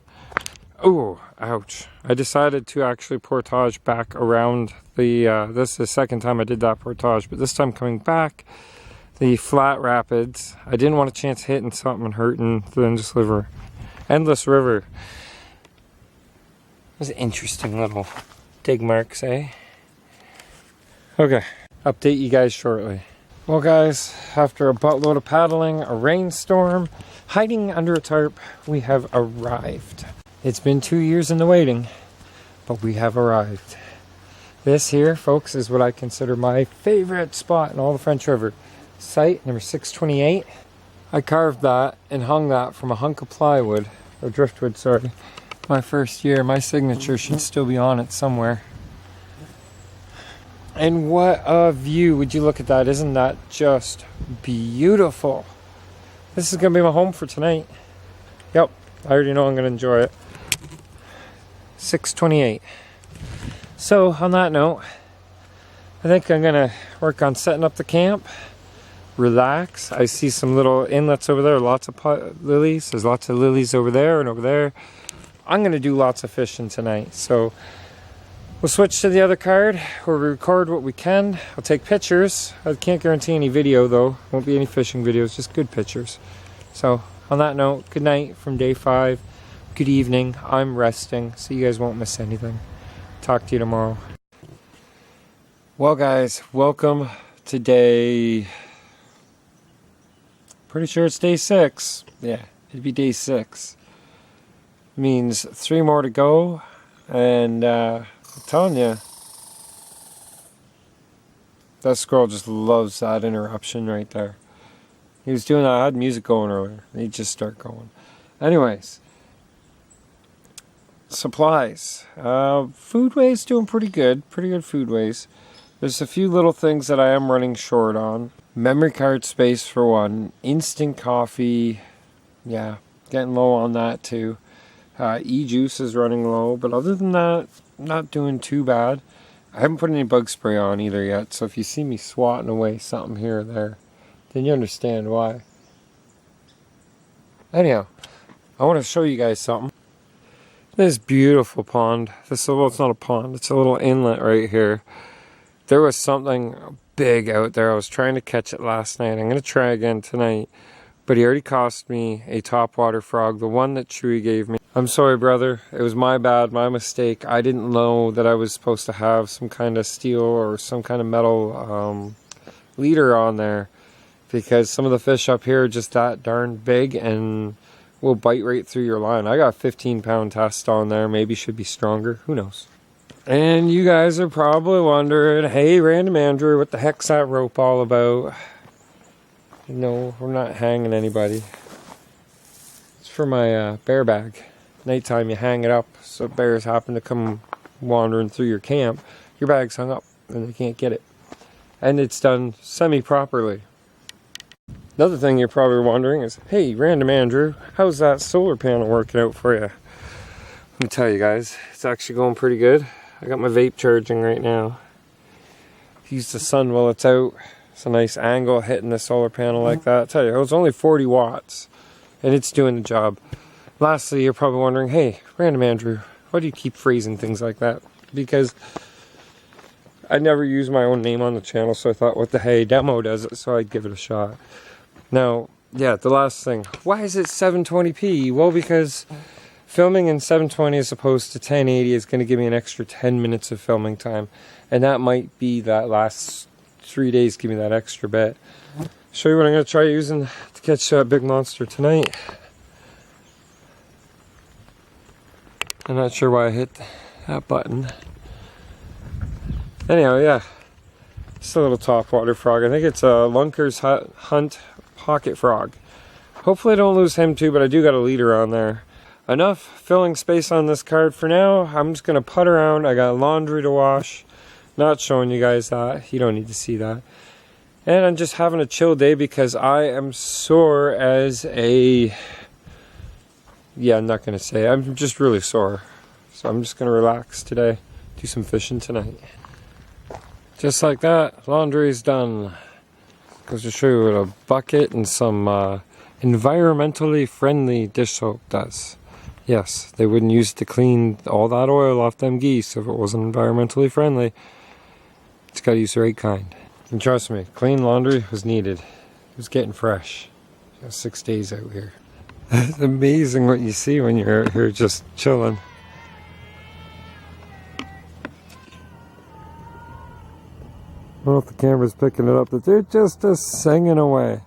Oh, ouch. I decided to actually portage back around the, this is the second time I did that portage, but this time coming back, the Flat Rapids. I didn't want a chance hitting something and hurting the Endless River. Those interesting little dig marks, eh? Okay, update you guys shortly. Well guys, after a buttload of paddling, a rainstorm, hiding under a tarp, we have arrived. It's been 2 years in the waiting, but we have arrived. This here, folks, is what I consider my favorite spot in all the French River. Site number 628. I carved that and hung that from a hunk of plywood, or driftwood, sorry. My first year, my signature should still be on it somewhere. And what a view, would you look at that? Isn't that just beautiful? This is gonna be my home for tonight. Yep, I already know I'm gonna enjoy it. 628. So on that note, I think I'm gonna work on setting up the camp. Relax. I see some little inlets over there, lots of lilies. There's lots of lilies over there and over there. I'm going to do lots of fishing tonight. So we'll switch to the other card. We'll record what we can. I'll take pictures. I can't guarantee any video though. Won't be any fishing videos, just good pictures. So on that note, good night from day 5. Good evening. I'm resting, so you guys won't miss anything. Talk to you tomorrow. Well guys, welcome to day... Pretty sure it's day 6. Yeah, it'd be day 6. Means 3 more to go. And I'm telling you, that squirrel just loves that interruption right there. He was doing that. I had music going earlier. He'd just start going. Anyways, supplies. Foodway's doing pretty good. Pretty good foodways. There's a few little things that I am running short on. Memory card space for one. Instant coffee. Yeah, getting low on that too. E-juice is running low, but other than that, not doing too bad. I haven't put any bug spray on either yet, so if you see me swatting away something here or there, then you understand why. Anyhow, I want to show you guys something. This beautiful pond. Well, it's not a pond. It's a little inlet right here. There was something big out there. I was trying to catch it last night. I'm going to try again tonight. But he already cost me a topwater frog, the one that Chewy gave me. I'm sorry, brother. It was my bad, my mistake. I didn't know that I was supposed to have some kind of steel or some kind of metal leader on there. Because some of the fish up here are just that darn big and will bite right through your line. I got a 15-pound test on there. Maybe should be stronger. Who knows? And you guys are probably wondering, hey, Random Andrew, what the heck's that rope all about? No, we're not hanging anybody. It's for my bear bag. Nighttime you hang it up so bears happen to come wandering through your camp. Your bag's hung up and they can't get it. And it's done semi-properly. Another thing you're probably wondering is, hey, Random Andrew, how's that solar panel working out for you? Let me tell you guys, it's actually going pretty good. I got my vape charging right now. Use the sun while it's out. It's a nice angle hitting the solar panel like that. I tell you, it was only 40 watts and it's doing the job. Lastly, you're probably wondering, hey, Random Andrew, why do you keep phrasing things like that? Because I never use my own name on the channel, so I thought, what the hey, demo does it, so I'd give it a shot. Now, yeah, the last thing. Why is it 720p? Well, because filming in 720 as opposed to 1080 is going to give me an extra 10 minutes of filming time. And that might be that last 3 days give me that extra bit. Show you what I'm going to try using to catch a big monster tonight. I'm not sure why I hit that button. Anyhow, yeah. It's a little topwater frog. I think it's a Lunker's Hunt pocket frog. Hopefully I don't lose him too, but I do got a leader on there. Enough filling space on this card for now. I'm just going to putt around. I got laundry to wash. Not showing you guys that. You don't need to see that. And I'm just having a chill day because I am sore as a... Yeah, I'm not going to say. I'm just really sore. So I'm just going to relax today. Do some fishing tonight. Just like that, laundry's done. Goes to show you what a bucket and some environmentally friendly dish soap does. Yes, they wouldn't use it to clean all that oil off them geese if it wasn't environmentally friendly. It's got to use the right kind. And trust me, clean laundry was needed. It was getting fresh. 6 days out here. It's amazing what you see when you're out here just chilling. I don't know if the camera's picking it up, but they're just singing away.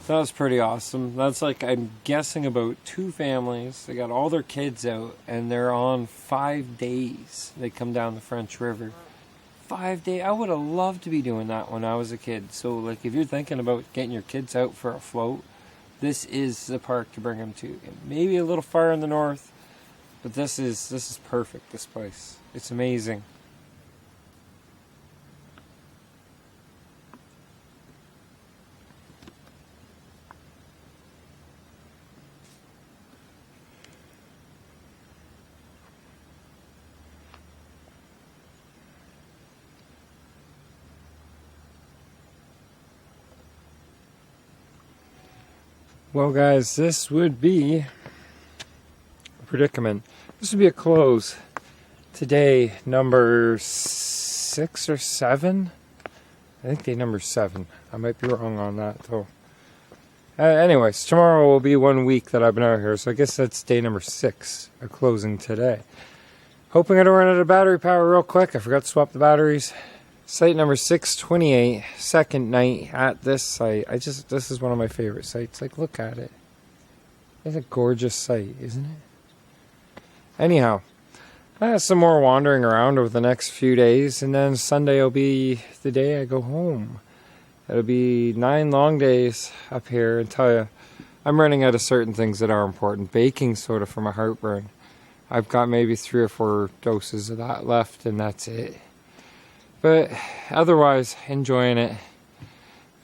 That was pretty awesome. That's like, I'm guessing about 2 families. They got all their kids out and they're on 5 days. They come down the French River. 5 days. I would have loved to be doing that when I was a kid. So like if you're thinking about getting your kids out for a float, this is the park to bring them to. Maybe a little far in the north, but this is perfect, this place. It's amazing. Well guys, this would be a predicament. This would be a close. Today, number 6 or 7? I think day number 7. I might be wrong on that though. Anyways, tomorrow will be 1 week that I've been out here, so I guess that's day number 6 of closing today. Hoping I don't run out of battery power real quick. I forgot to swap the batteries. Site number 628, second night at this site. This is one of my favorite sites. Like, look at it. It's a gorgeous site, isn't it? Anyhow, I have some more wandering around over the next few days, and then Sunday will be the day I go home. It'll be 9 long days up here, and tell you, I'm running out of certain things that are important. Baking soda for my heartburn. I've got maybe 3 or 4 doses of that left, and that's it. But otherwise, enjoying it.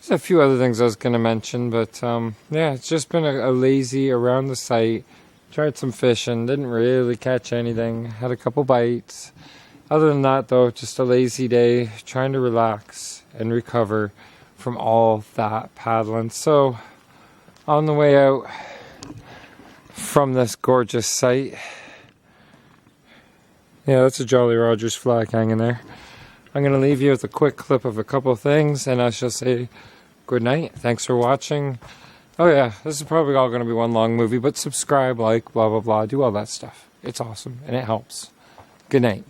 There's a few other things I was going to mention, but yeah, it's just been a lazy around the site. Tried some fishing, didn't really catch anything. Had a couple bites. Other than that, though, just a lazy day, trying to relax and recover from all that paddling. So, on the way out, from this gorgeous site. Yeah, that's a Jolly Rogers flag hanging there. I'm going to leave you with a quick clip of a couple of things, and I shall say good night. Thanks for watching. Oh yeah, this is probably all going to be one long movie, but subscribe, like, blah, blah, blah. Do all that stuff. It's awesome, and it helps. Good night.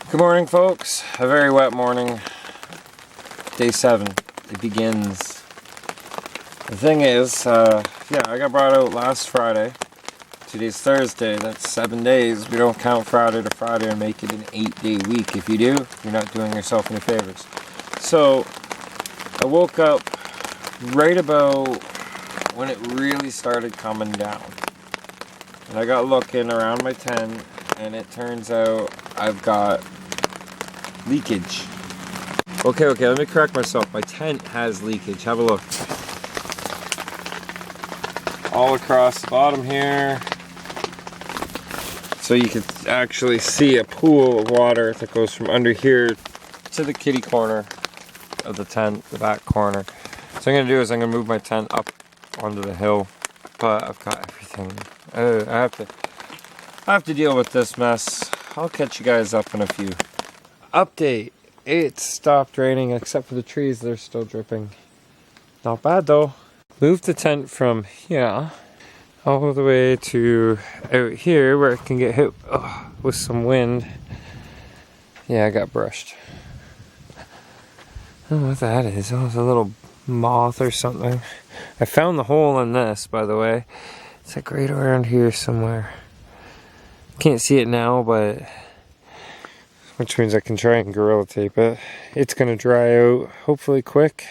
Good morning, folks. A very wet morning. Day 7. It begins. The thing is, yeah, I got brought out last Friday. Today's Thursday. That's 7 days. We don't count Friday to Friday and make it an 8-day week. If you do, you're not doing yourself any favors. So, I woke up right about when it really started coming down. And I got looking around my tent, and it turns out I've got leakage. Okay, let me correct myself. My tent has leakage. Have a look. All across the bottom here. So you can actually see a pool of water that goes from under here to the kitty corner of the tent, the back corner. So I'm going to do is I'm going to move my tent up onto the hill. But I've got everything. I have to deal with this mess. I'll catch you guys up in a few. Update. It stopped raining except for the trees. They're still dripping. Not bad though. Moved the tent from here all the way to out here where it can get hit with some wind. Yeah, I got brushed. I don't know what that is. Oh, it's a little moth or something. I found the hole in this, by the way. It's like right around here somewhere. Can't see it now, but which means I can try and gorilla tape it. It's gonna dry out hopefully quick.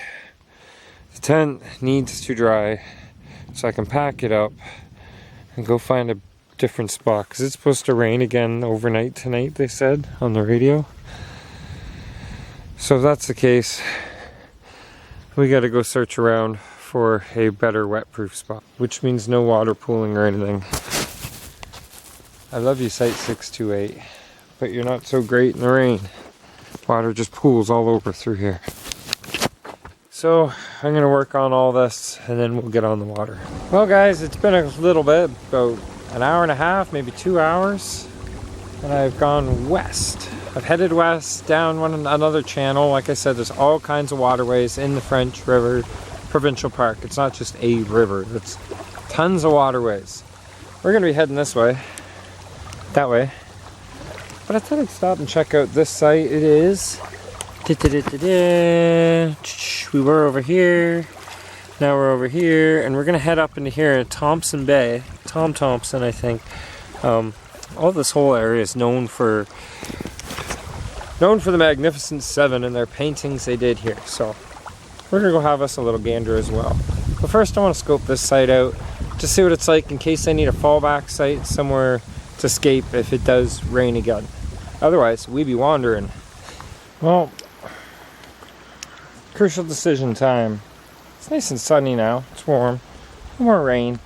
The tent needs to dry so I can pack it up and go find a different spot, because it's supposed to rain again overnight tonight, they said on the radio. So if that's the case, we gotta go search around for a better wet-proof spot, which means no water pooling or anything. I love you, Site 628, but you're not so great in the rain. Water just pools all over through here. So I'm gonna work on all this and then we'll get on the water. Well guys, it's been a little bit, about an hour and a half, maybe 2 hours, and I've gone west. I've headed west down another channel. Like I said, there's all kinds of waterways in the French River Provincial Park. It's not just a river, it's tons of waterways. We're gonna be heading this way, that way. But I thought I'd stop and check out this site. It is. We were over here. Now we're over here, and we're gonna head up into here in Thompson Bay. Tom Thompson, I think. All this whole area is known for the Magnificent Seven and their paintings they did here. So we're gonna go have us a little gander as well. But first, I want to scope this site out to see what it's like in case I need a fallback site somewhere to escape if it does rain again. Otherwise, we be wandering. Well, crucial decision time. It's nice and sunny now. It's warm. No more rain,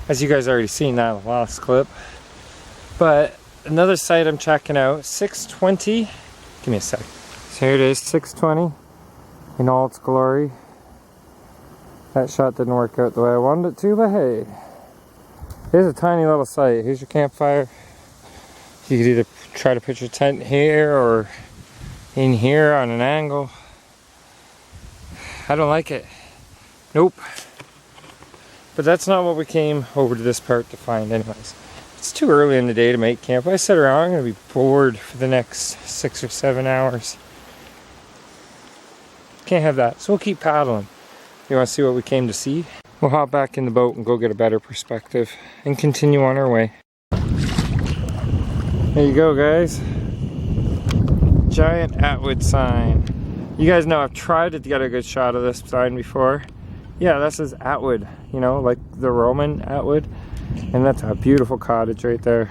as you guys already seen that in the last clip. But another site I'm checking out, 620. Give me a sec. So here it is, 620 in all its glory. That shot didn't work out the way I wanted it to, but hey. Here's a tiny little site. Here's your campfire. You could either try to put your tent here or in here on an angle. I don't like it. Nope. But that's not what we came over to this part to find anyways. It's too early in the day to make camp. If I sit around, I'm going to be bored for the next 6 or 7 hours. Can't have that. So we'll keep paddling. You want to see what we came to see? We'll hop back in the boat and go get a better perspective and continue on our way. There you go, guys. Giant Atwood sign. You guys know I've tried to get a good shot of this sign before. Yeah, this is Atwood, you know, like the Roman Atwood. And that's a beautiful cottage right there.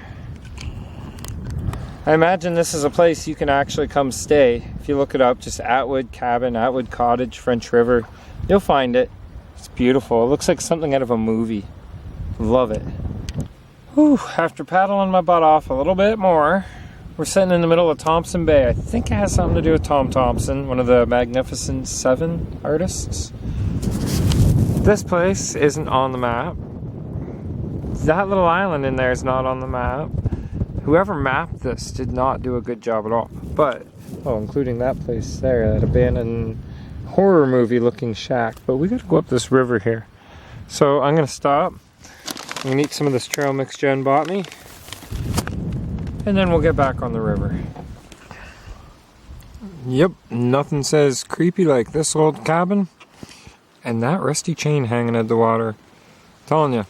I imagine this is a place you can actually come stay. If you look it up, just Atwood Cabin, Atwood Cottage, French River, you'll find it. It's beautiful. It looks like something out of a movie. Love it. Whew, after paddling my butt off a little bit more, We're sitting in the middle of Thompson Bay. I think it has something to do with Tom Thompson, one of the Magnificent Seven artists. This place isn't on the map. That little island in there is not on the map. Whoever mapped this did not do a good job at all. But, oh, including that place there, that abandoned horror movie looking shack. But we gotta go up this river here. So I'm gonna stop. I'm gonna eat some of this trail mix Jen bought me. And then we'll get back on the river. Yep, nothing says creepy like this old cabin. And that rusty chain hanging at the water. I'm telling you.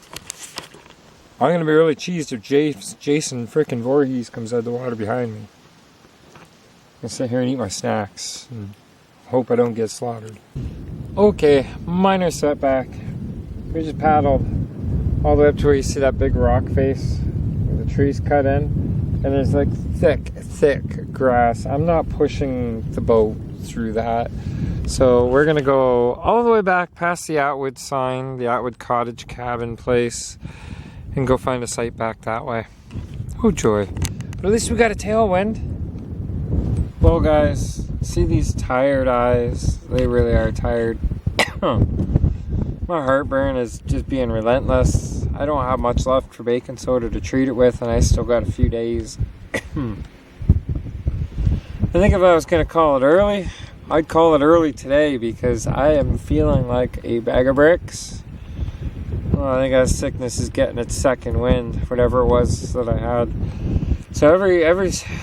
I'm gonna be really cheesed if Jason frickin' Voorhees comes out of the water behind me. I'm gonna sit here and eat my snacks and hope I don't get slaughtered. Okay, minor setback. We just paddled all the way up to where you see that big rock face where the trees cut in, and there's like thick grass. I'm not pushing the boat through that. So we're gonna go all the way back past the Atwood sign, the Atwood Cottage Cabin place, and go find a site back that way. Oh joy. But at least we got a tailwind. Well guys, see these tired eyes? They really are tired. My heartburn is just being relentless. I don't have much left for baking soda to treat it with, and I still got a few days. I think if I was gonna call it early, I'd call it early today because I am feeling like a bag of bricks. Well, I think that sickness is getting its second wind, whatever it was that I had. So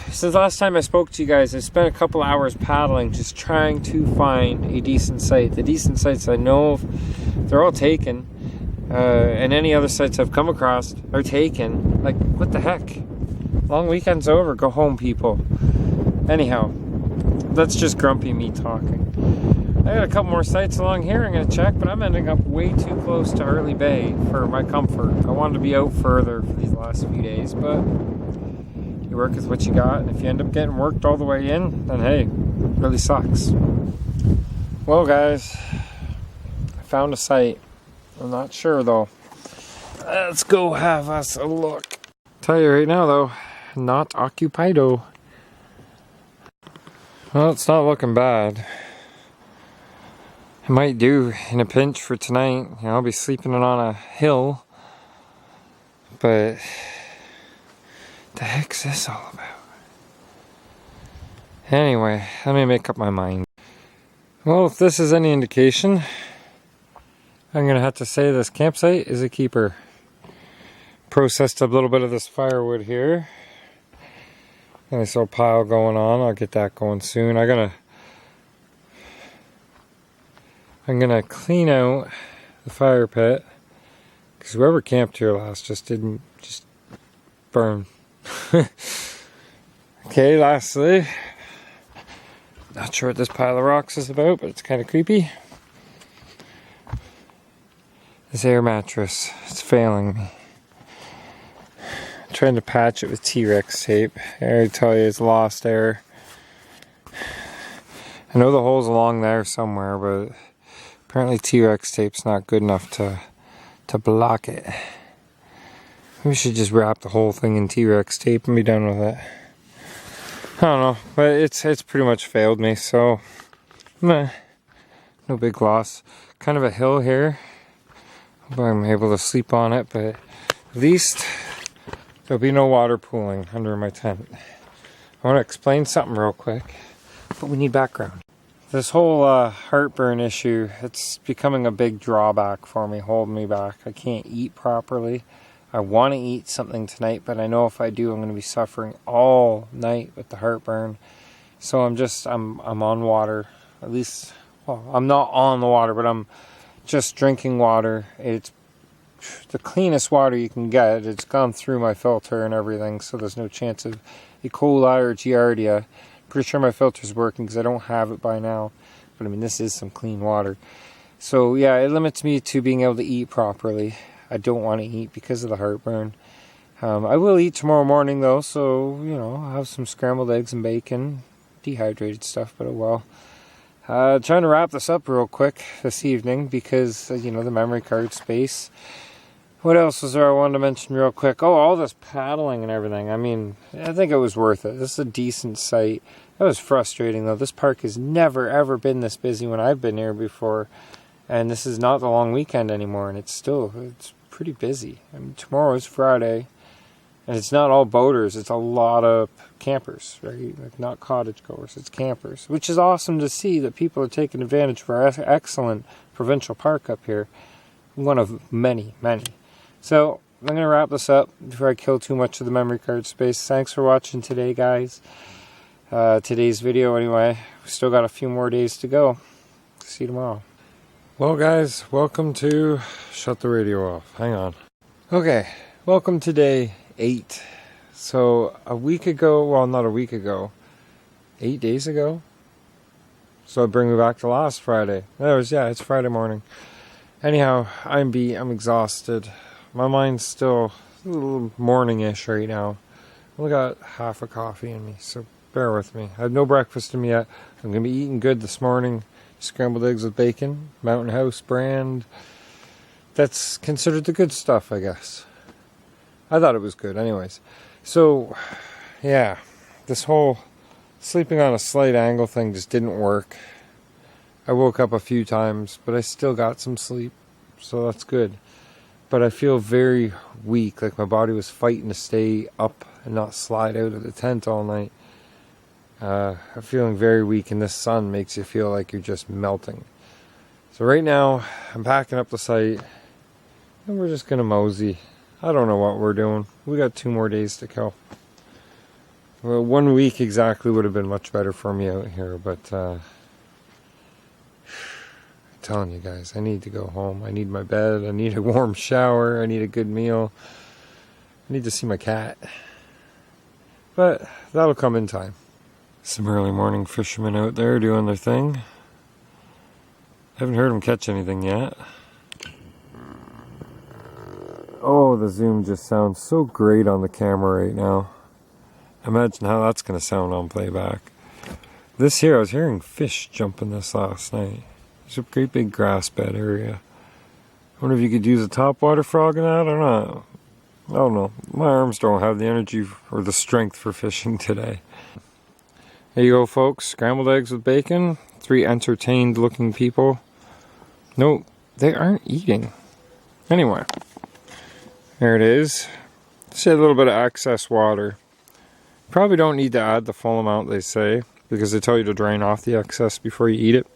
since last time I spoke to you guys, I spent a couple hours paddling just trying to find a decent site. The decent sites I know of, they're all taken. And any other sites I've come across are taken. Like, what the heck? Long weekend's over, go home people. Anyhow, that's just grumpy me talking. I got a couple more sites along here I'm going to check, but I'm ending up way too close to Hartley Bay for my comfort. I wanted to be out further for these last few days, but you work with what you got, and if you end up getting worked all the way in, then hey, it really sucks. Well guys, I found a site. I'm not sure though. Let's go have us a look. Tell you right now though, not occupied-o. Well, it's not looking bad. I might do in a pinch for tonight. You know, I'll be sleeping on a hill. But the heck's this all about? Anyway, let me make up my mind. Well, if this is any indication, I'm gonna have to say this campsite is a keeper. Processed a little bit of this firewood here. Nice little pile going on. I'll get that going soon. I'm gonna clean out the fire pit because whoever camped here last just burn. Okay, lastly, not sure what this pile of rocks is about, but it's kind of creepy. This air mattress, it's failing me. I'm trying to patch it with T-Rex tape. I tell you, it's lost air. I know the hole's along there somewhere, but apparently T-Rex tape's not good enough to block it. We should just wrap the whole thing in T-Rex tape and be done with it. I don't know, but it's pretty much failed me, so meh, no big loss. Kind of a hill here. Hope I'm able to sleep on it, but at least there'll be no water pooling under my tent. I want to explain something real quick, but we need background. This whole heartburn issue, it's becoming a big drawback for me, holding me back. I can't eat properly. I want to eat something tonight, but I know if I do, I'm going to be suffering all night with the heartburn. So I'm on water. At least, well, I'm not on the water, but I'm just drinking water. It's the cleanest water you can get. It's gone through my filter and everything, so there's no chance of E. coli or Giardia. Pretty sure my filter's working because I don't have it by now. But I mean, this is some clean water. So yeah, it limits me to being able to eat properly. I don't want to eat because of the heartburn. I will eat tomorrow morning though, so you know, I'll have some scrambled eggs and bacon, dehydrated stuff, but oh well. Trying to wrap this up real quick this evening because you know, the memory card space. What else was there I wanted to mention real quick? Oh, all this paddling and everything. I mean, I think it was worth it. This is a decent site. That was frustrating, though. This park has never, ever been this busy when I've been here before. And this is not the long weekend anymore, and it's pretty busy. I mean, tomorrow is Friday, and it's not all boaters. It's a lot of campers, right? Like, not cottage goers. It's campers, which is awesome to see that people are taking advantage of our excellent provincial park up here. One of many, many. So, I'm going to wrap this up before I kill too much of the memory card space. Thanks for watching today, guys. Today's video, anyway. We still got a few more days to go. See you tomorrow. Well, guys, welcome to... Shut the radio off. Hang on. Okay, welcome to day 8. So, a week ago, well, not a week ago, 8 days ago? So, it brings me back to last Friday. It's Friday morning. Anyhow, I'm beat. I'm exhausted. My mind's still a little morning-ish right now. I only got half a coffee in me, so bear with me. I had no breakfast in me yet. I'm going to be eating good this morning. Scrambled eggs with bacon, Mountain House brand. That's considered the good stuff, I guess. I thought it was good anyways. So, yeah, this whole sleeping on a slight angle thing just didn't work. I woke up a few times, but I still got some sleep, so that's good. But I feel very weak, like my body was fighting to stay up and not slide out of the tent all night. I'm feeling very weak, and this sun makes you feel like you're just melting. So right now, I'm packing up the site, and we're just going to mosey. I don't know what we're doing. We got 2 more days to kill. Well, 1 week exactly would have been much better for me out here, but I'm telling you guys, I need to go home. I need my bed. I need a warm shower. I need a good meal. I need to see my cat. But that'll come in time. Some early morning fishermen out there doing their thing. I haven't heard them catch anything yet. Oh, the zoom just sounds so great on the camera right now. Imagine how that's going to sound on playback. This here, I was hearing fish jumping this last night. There's a great big grass bed area. I wonder if you could use a topwater frog in that or not. I don't know. My arms don't have the energy or the strength for fishing today. There you go, folks. Scrambled eggs with bacon. 3 entertained looking people. No, they aren't eating. Anyway, there it is. Just a little bit of excess water. Probably don't need to add the full amount, they say, because they tell you to drain off the excess before you eat it.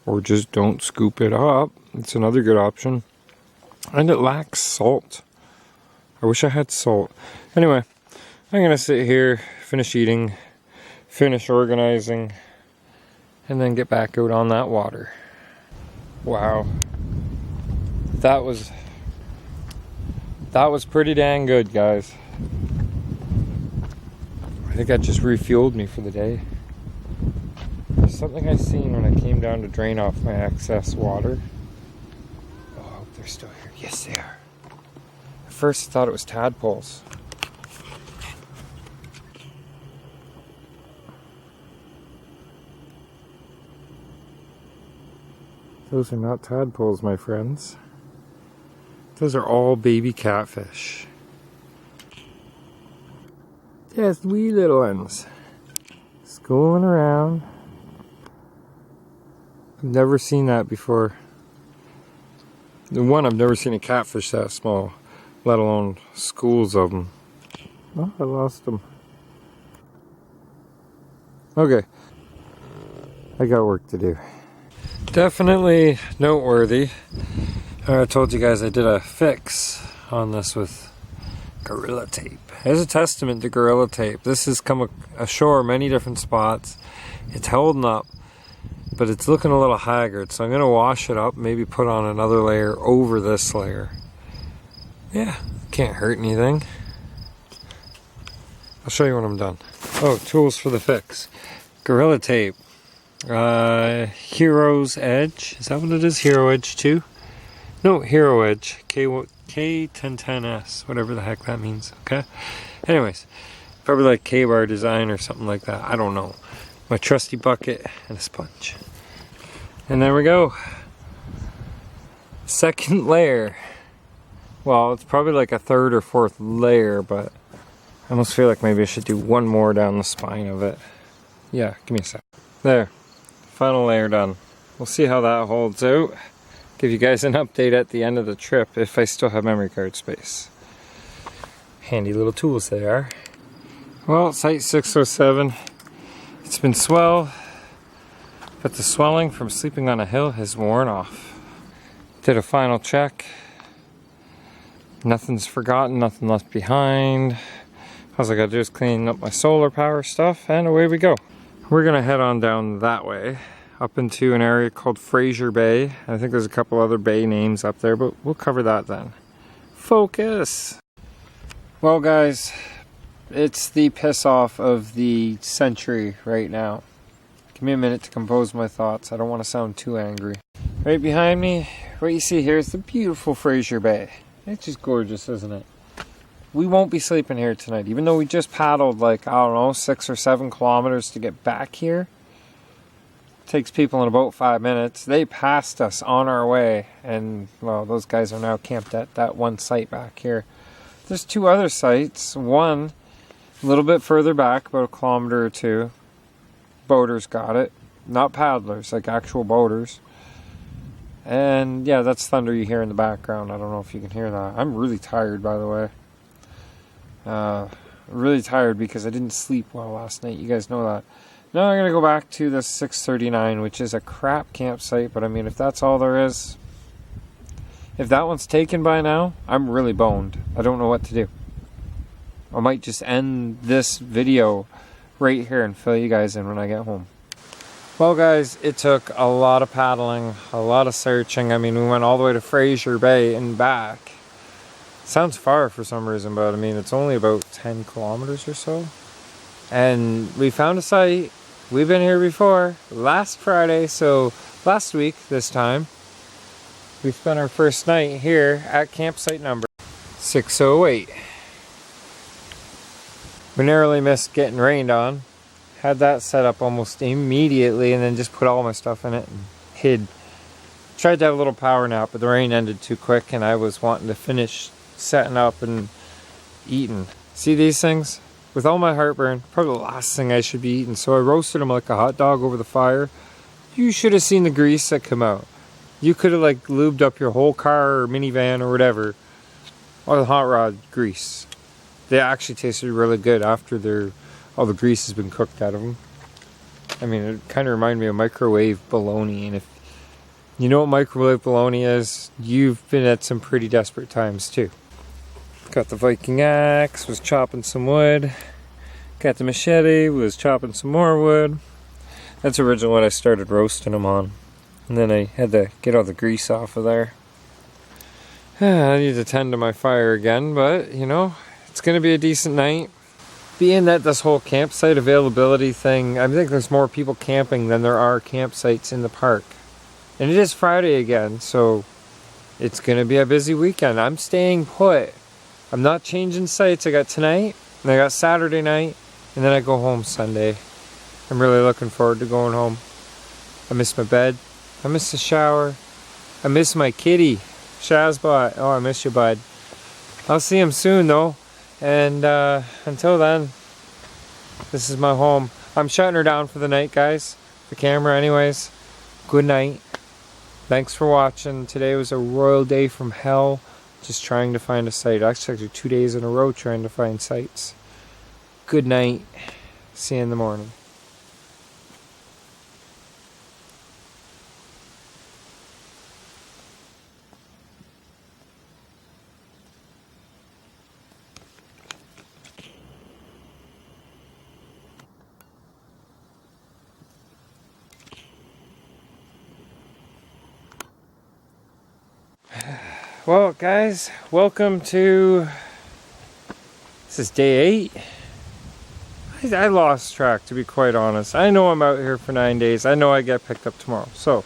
Or just don't scoop it up. It's another good option. And it lacks salt. I wish I had salt. Anyway, I'm going to sit here, finish eating, finish organizing, and then get back out on that water. Wow. That was pretty dang good, guys. I think that just refueled me for the day. There's something I seen when I came down to drain off my excess water. Oh, I hope they're still here. Yes, they are. At first I thought it was tadpoles. Those are not tadpoles, my friends. Those are all baby catfish. Just wee little ones. Schooling around. I've never seen that before. The one, I've never seen a catfish that small, let alone schools of them. Oh, I lost them. Okay. I got work to do. Definitely noteworthy. I told you guys I did a fix on this with Gorilla Tape. There's a testament to Gorilla Tape. This has come ashore many different spots. It's holding up, but it's looking a little haggard, so I'm going to wash it up, maybe put on another layer over this layer. Yeah, can't hurt anything. I'll show you when I'm done. Oh, tools for the fix. Gorilla Tape. Hero's Edge. Is that what it is? Hero Edge 2? No, Hero Edge. K1010S. Whatever the heck that means. Okay? Anyways. Probably like K-bar design or something like that. I don't know. My trusty bucket and a sponge. And there we go. Second layer. Well, it's probably like a third or fourth layer, but I almost feel like maybe I should do one more down the spine of it. Yeah, give me a sec. There, final layer done. We'll see how that holds out. Give you guys an update at the end of the trip if I still have memory card space. Handy little tools they are. Well, site 607. It's been swell, but the swelling from sleeping on a hill has worn off. Did a final check. Nothing's forgotten, nothing left behind. All I gotta do is clean up my solar power stuff, and away we go. We're gonna head on down that way, up into an area called Fraser Bay. I think there's a couple other bay names up there, but we'll cover that then. Focus! Well guys, it's the piss off of the century right now. Give me a minute to compose my thoughts. I don't want to sound too angry. Right behind me, what you see here is the beautiful Fraser Bay. It's just gorgeous, isn't it? We won't be sleeping here tonight, even though we just paddled like, I don't know, 6 or 7 kilometers to get back here. Takes people in about 5 minutes. They passed us on our way, and well, those guys are now camped at that one site back here. There's 2 other sites. One a little bit further back, about 1 kilometer or 2. Boaters got it, not paddlers, like actual boaters. And yeah, that's thunder you hear in the background. I don't know if you can hear that. I'm really tired, by the way. Really tired because I didn't sleep well last night. You guys know that. Now I'm gonna go back to the 639, which is a crap campsite, but I mean, if that's all there is, if that one's taken by now, I'm really boned. I don't know what to do. I might just end this video right here and fill you guys in when I get home. Well guys, it took a lot of paddling, a lot of searching. I mean, we went all the way to Fraser Bay and back. Sounds far for some reason, but I mean, it's only about 10 kilometers or so. And we found a site. We've been here before, last Friday, so last week this time. We spent our first night here at campsite number 608. We narrowly missed getting rained on. Had that set up almost immediately and then just put all my stuff in it and hid. Tried to have a little power nap, but the rain ended too quick and I was wanting to finish setting up and eating. See these things? With all my heartburn, probably the last thing I should be eating. So I roasted them like a hot dog over the fire. You should have seen the grease that come out. You could have like lubed up your whole car or minivan or whatever. Or the hot rod grease. They actually tasted really good after all the grease has been cooked out of them. I mean, it kind of reminded me of microwave bologna. And if you know what microwave bologna is, you've been at some pretty desperate times too. Got the Viking axe, was chopping some wood. Got the machete, was chopping some more wood. That's originally what I started roasting them on. And then I had to get all the grease off of there. I need to tend to my fire again, but you know, it's going to be a decent night. Being that this whole campsite availability thing, I think there's more people camping than there are campsites in the park. And it is Friday again, so it's going to be a busy weekend. I'm staying put. I'm not changing sites. I got tonight, and I got Saturday night, and then I go home Sunday. I'm really looking forward to going home. I miss my bed. I miss the shower. I miss my kitty, Shazbot. Oh, I miss you, bud. I'll see him soon, though. And until then, this is my home. I'm shutting her down for the night, guys. The camera, anyways. Good night. Thanks for watching. Today was a royal day from hell. Just trying to find a site. Actually, 2 days in a row trying to find sites. Good night. See you in the morning. Well, guys, welcome to, this is day 8. I lost track, to be quite honest. I know I'm out here for 9 days. I know I get picked up tomorrow. So,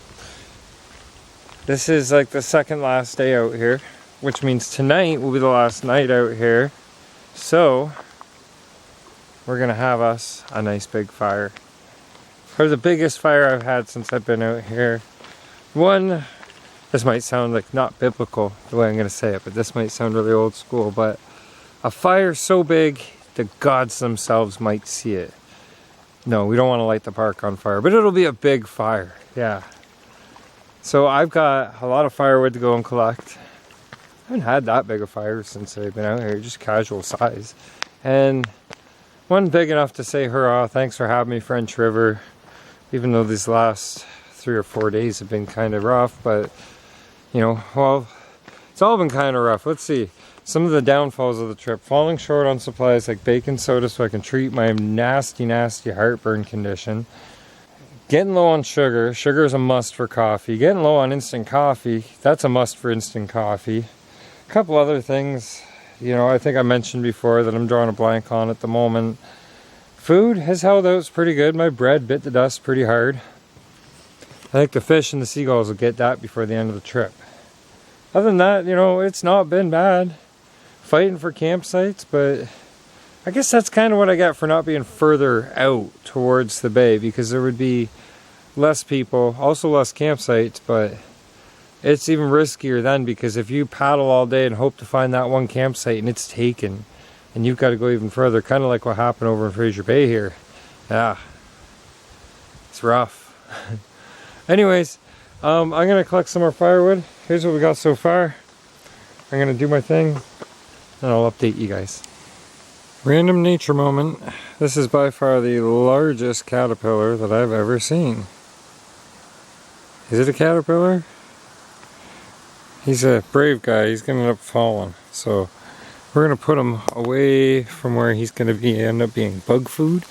this is like the second last day out here, which means tonight will be the last night out here. So, we're going to have us a nice big fire. Probably the biggest fire I've had since I've been out here. One this might sound like not biblical the way I'm going to say it, but this might sound really old school, but a fire so big the gods themselves might see it. No, we don't want to light the park on fire, but it'll be a big fire. Yeah. So I've got a lot of firewood to go and collect. I haven't had that big a fire since I've been out here, just casual size. And one big enough to say hurrah, thanks for having me, French River. Even though these last 3 or 4 days have been kind of rough, but you know, well, it's all been kind of rough. Let's see. Some of the downfalls of the trip. Falling short on supplies like baking soda so I can treat my nasty, nasty heartburn condition. Getting low on sugar. Sugar is a must for coffee. Getting low on instant coffee. That's a must for instant coffee. A couple other things, you know, I think I mentioned before that I'm drawing a blank on at the moment. Food has held out pretty good. My bread bit the dust pretty hard. I think the fish and the seagulls will get that before the end of the trip. Other than that, you know, it's not been bad. Fighting for campsites, but I guess that's kind of what I get for not being further out towards the bay, because there would be less people, also less campsites, but it's even riskier then, because if you paddle all day and hope to find that one campsite and it's taken, and you've got to go even further, kind of like what happened over in Fraser Bay here. Yeah, it's rough. Anyways, I'm going to collect some more firewood. Here's what we got so far. I'm going to do my thing, and I'll update you guys. Random nature moment. This is by far the largest caterpillar that I've ever seen. Is it a caterpillar? He's a brave guy. He's going to end up falling. So we're going to put him away from where he's going to end up being bug food.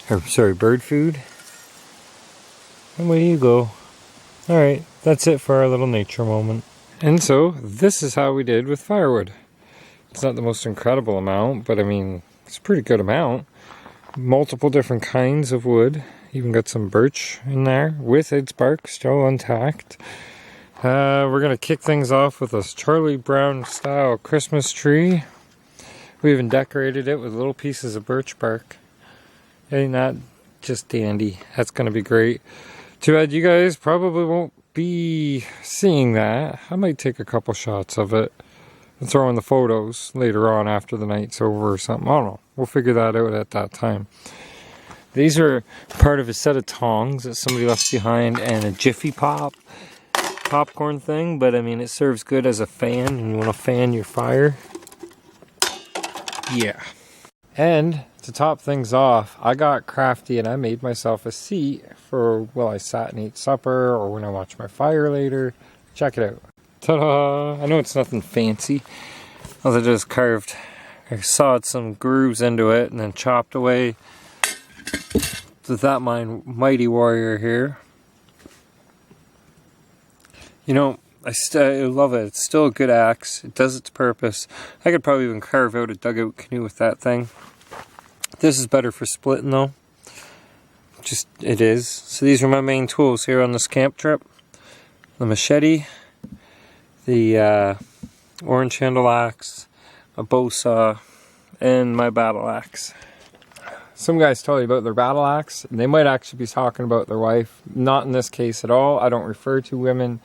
Or sorry, bird food. And away you go. Alright, that's it for our little nature moment. And so, this is how we did with firewood. It's not the most incredible amount, but I mean, it's a pretty good amount. Multiple different kinds of wood. Even got some birch in there with its bark still intact. We're going to kick things off with a Charlie Brown style Christmas tree. We even decorated it with little pieces of birch bark. Ain't that just dandy? That's going to be great. Too bad you guys probably won't be seeing that. I might take a couple shots of it and throw in the photos later on after the night's over or something. I don't know. We'll figure that out at that time. These are part of a set of tongs that somebody left behind and a Jiffy Pop popcorn thing, but I mean, it serves good as a fan and you want to fan your fire. Yeah. And to top things off, I got crafty and I made myself a seat for while I sat and ate supper or when I watch my fire later. Check it out. Ta-da! I know it's nothing fancy. All I did is carved, I sawed some grooves into it and then chopped away with that mighty warrior here. You know, I love it. It's still a good axe. It does its purpose. I could probably even carve out a dugout canoe with that thing. This is better for splitting though. Just, it is. So these are my main tools here on this camp trip. The machete, the orange handle axe, a bow saw, and my battle axe. Some guys tell you about their battle axe, and they might actually be talking about their wife. Not in this case at all. I don't refer to women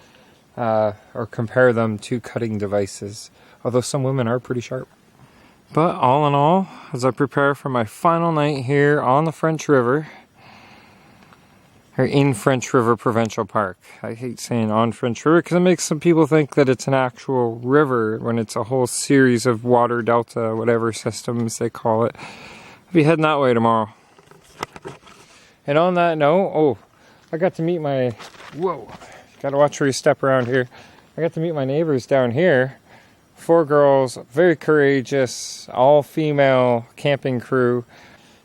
or compare them to cutting devices, although some women are pretty sharp. But all in all, as I prepare for my final night here on the French River, or in French River Provincial Park. I hate saying on French River because it makes some people think that it's an actual river when it's a whole series of water delta, whatever systems they call it. I'll be heading that way tomorrow. And on that note, I got to meet my, gotta watch where you step around here. I got to meet my neighbors down here. 4 girls, very courageous, all female camping crew.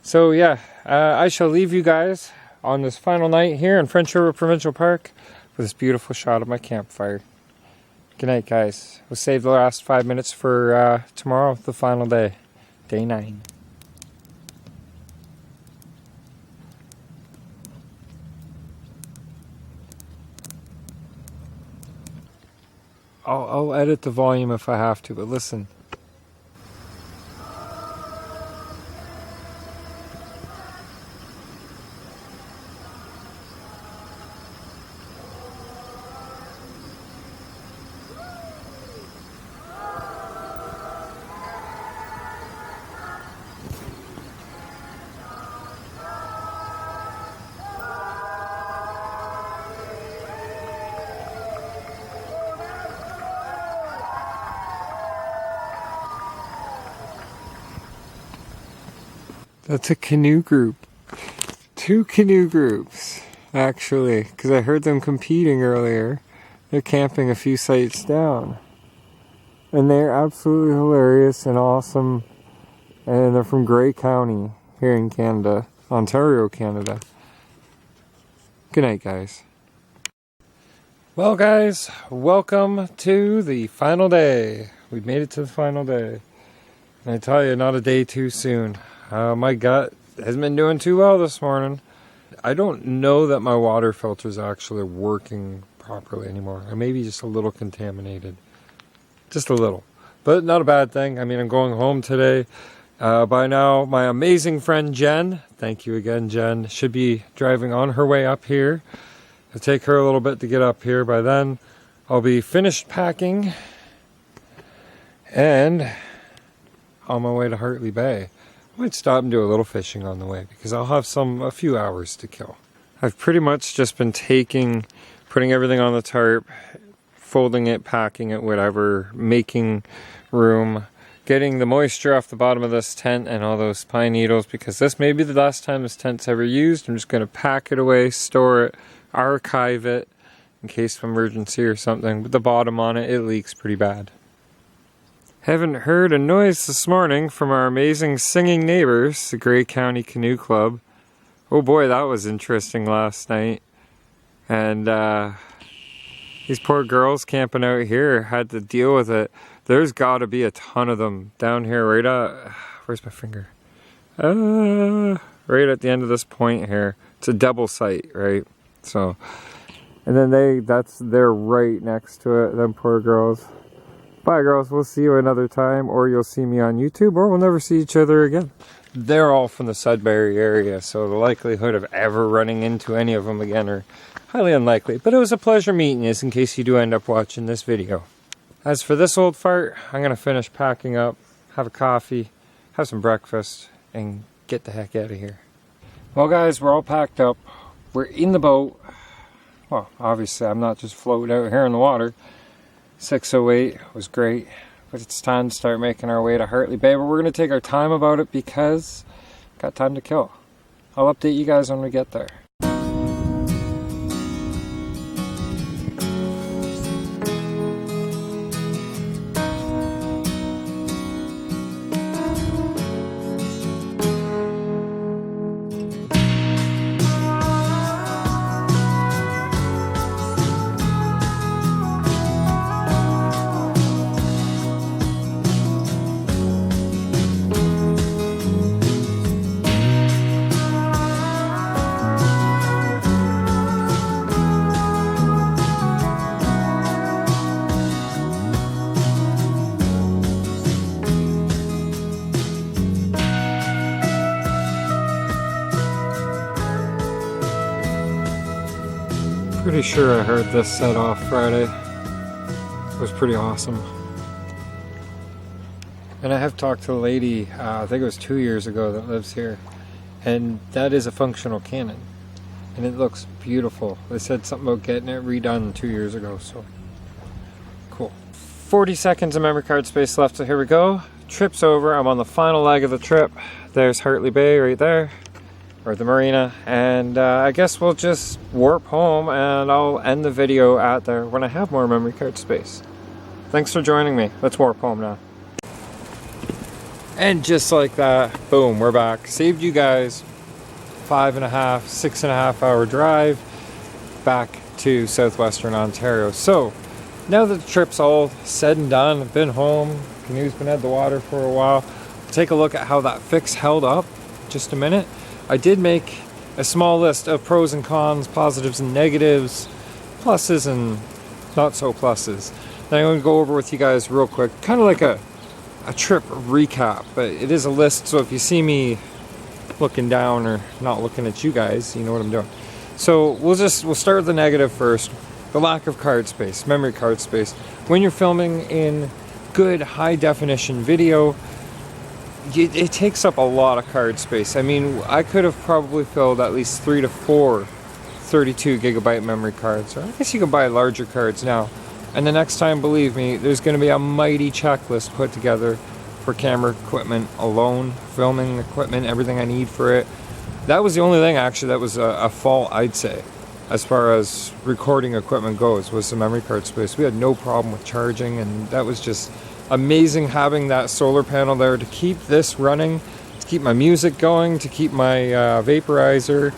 So yeah, I shall leave you guys on this final night here in French River Provincial Park with this beautiful shot of my campfire. Good night, guys. We'll save the last 5 minutes for tomorrow, the final day, day 9. I'll edit the volume if I have to, but listen. That's a canoe group. 2 canoe groups, actually, because I heard them competing earlier. They're camping a few sites down. And they're absolutely hilarious and awesome. And they're from Grey County here in Canada, Ontario, Canada. Good night, guys. Well, guys, welcome to the final day. We made it to the final day. And I tell you, not a day too soon. My gut hasn't been doing too well this morning. I don't know that my water filter is actually working properly anymore. I may be just a little contaminated. Just a little. But not a bad thing. I mean, I'm going home today. By now, my amazing friend Jen, thank you again, Jen, should be driving on her way up here. It'll take her a little bit to get up here. By then, I'll be finished packing and on my way to Hartley Bay. I might stop and do a little fishing on the way because I'll have a few hours to kill. I've pretty much just been putting everything on the tarp, folding it, packing it, whatever, making room, getting the moisture off the bottom of this tent and all those pine needles, because this may be the last time this tent's ever used. I'm just going to pack it away, store it, archive it in case of emergency or something. But the bottom on it leaks pretty bad. Haven't heard a noise this morning from our amazing singing neighbors, the Grey County Canoe Club. Oh boy, that was interesting last night. And these poor girls camping out here had to deal with it. There's got to be a ton of them down here right at, where's my finger? Right at the end of this point here. It's a double site, right? So, and then they're right next to it, them poor girls. Bye girls, we'll see you another time, or you'll see me on YouTube, or we'll never see each other again. They're all from the Sudbury area, so the likelihood of ever running into any of them again are highly unlikely. But it was a pleasure meeting you, in case you do end up watching this video. As for this old fart, I'm going to finish packing up, have a coffee, have some breakfast, and get the heck out of here. Well guys, we're all packed up. We're in the boat. Well, obviously I'm not just floating out here in the water. 6:08 was great, but it's time to start making our way to Hartley Bay. But we're going to take our time about it because got time to kill. I'll update you guys when we get there. Pretty sure I heard this set off Friday. It was pretty awesome. And I have talked to a lady, I think it was 2 years ago, that lives here. And that is a functional cannon. And it looks beautiful. They said something about getting it redone 2 years ago, so cool. 40 seconds of memory card space left, so here we go. Trip's over, I'm on the final leg of the trip. There's Hartley Bay right there. Or the marina, and I guess we'll just warp home and I'll end the video out there when I have more memory card space. Thanks for joining me. Let's warp home now. And just like that, boom, we're back. Saved you guys 5.5, 6.5 hour drive back to southwestern Ontario. So now that the trip's all said and done, I've been home, canoe's been at the water for a while. Take a look at how that fix held up. Just a minute. I did make a small list of pros and cons, positives and negatives, pluses and not so pluses. Then I'm going to go over with you guys real quick, kind of like a trip recap, but it is a list, so if you see me looking down or not looking at you guys, you know what I'm doing. So we'll start with the negative first. The lack of card space, memory card space. When you're filming in good high definition video, it takes up a lot of card space. I mean, I could have probably filled at least 3 to 4 32 gigabyte memory cards. Or I guess you can buy larger cards now. And the next time, believe me, there's going to be a mighty checklist put together for camera equipment alone, filming equipment, everything I need for it. That was the only thing actually that was a fault, I'd say, as far as recording equipment goes, was the memory card space. We had no problem with charging, and that was just amazing having that solar panel there to keep this running, to keep my music going, to keep my vaporizer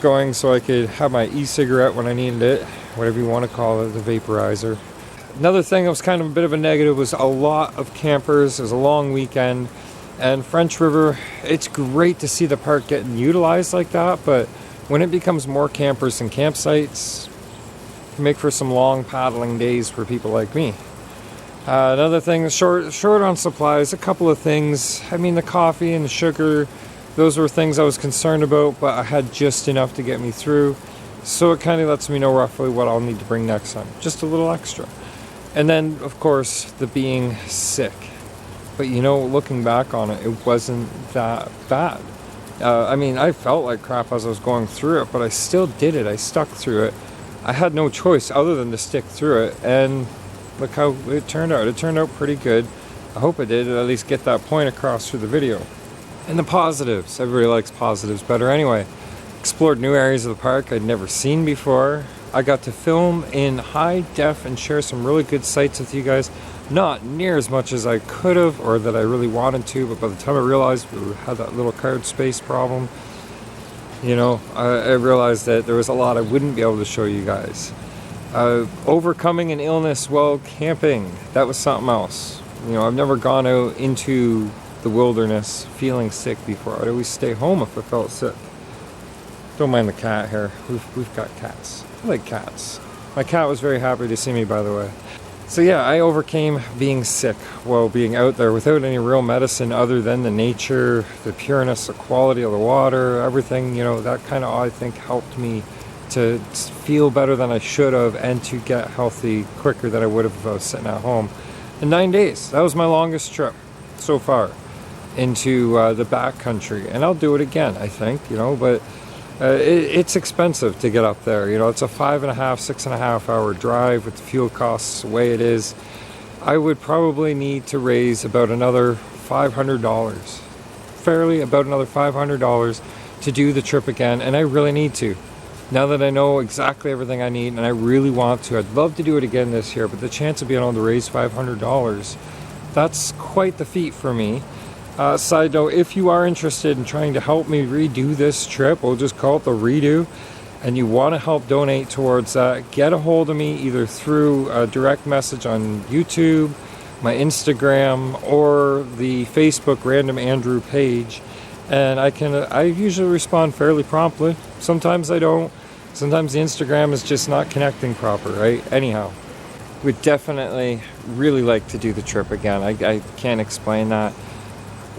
going so I could have my e-cigarette when I needed it, whatever you want to call it, the vaporizer. Another thing that was kind of a bit of a negative was a lot of campers. It was a long weekend, and French River, it's great to see the park getting utilized like that, but when it becomes more campers and campsites, it can make for some long paddling days for people like me. Another thing, short on supplies, a couple of things. I mean, the coffee and the sugar, those were things I was concerned about, but I had just enough to get me through. So it kind of lets me know roughly what I'll need to bring next time. Just a little extra. And then, of course, the being sick. But you know, looking back on it, it wasn't that bad. I mean, I felt like crap as I was going through it, but I still did it. I stuck through it. I had no choice other than to stick through it. And look how it turned out. It turned out pretty good. I hope I did at least get that point across through the video. And the positives. Everybody likes positives better anyway. Explored new areas of the park I'd never seen before. I got to film in high def and share some really good sights with you guys. Not near as much as I could have or that I really wanted to, but by the time I realized we had that little card space problem, you know, I realized that there was a lot I wouldn't be able to show you guys. Overcoming an illness while camping, that was something else. You know, I've never gone out into the wilderness feeling sick before. I'd always stay home if I felt sick. Don't mind the cat here. We've got cats. I like cats. My cat was very happy to see me, by the way. So yeah, I overcame being sick while being out there without any real medicine other than the nature, the pureness, the quality of the water, everything, you know, that kind of, I think, helped me to feel better than I should have and to get healthy quicker than I would have if I was sitting at home. In 9 days, that was my longest trip so far into the backcountry, and I'll do it again, I think, you know, but it's expensive to get up there. You know, it's a 5.5, 6.5 hour drive with the fuel costs the way it is. I would probably need to raise about another $500, fairly about another $500 to do the trip again, and I really need to. Now that I know exactly everything I need, and I really want to, I'd love to do it again this year, but the chance of being able to raise $500, that's quite the feat for me. Side note, if you are interested in trying to help me redo this trip, we'll just call it the redo, and you want to help donate towards that, get a hold of me either through a direct message on YouTube, my Instagram, or the Facebook Random Andrew page, and I usually respond fairly promptly. Sometimes I don't. Sometimes the Instagram is just not connecting proper, right? Anyhow, we'd definitely really like to do the trip again. I can't explain that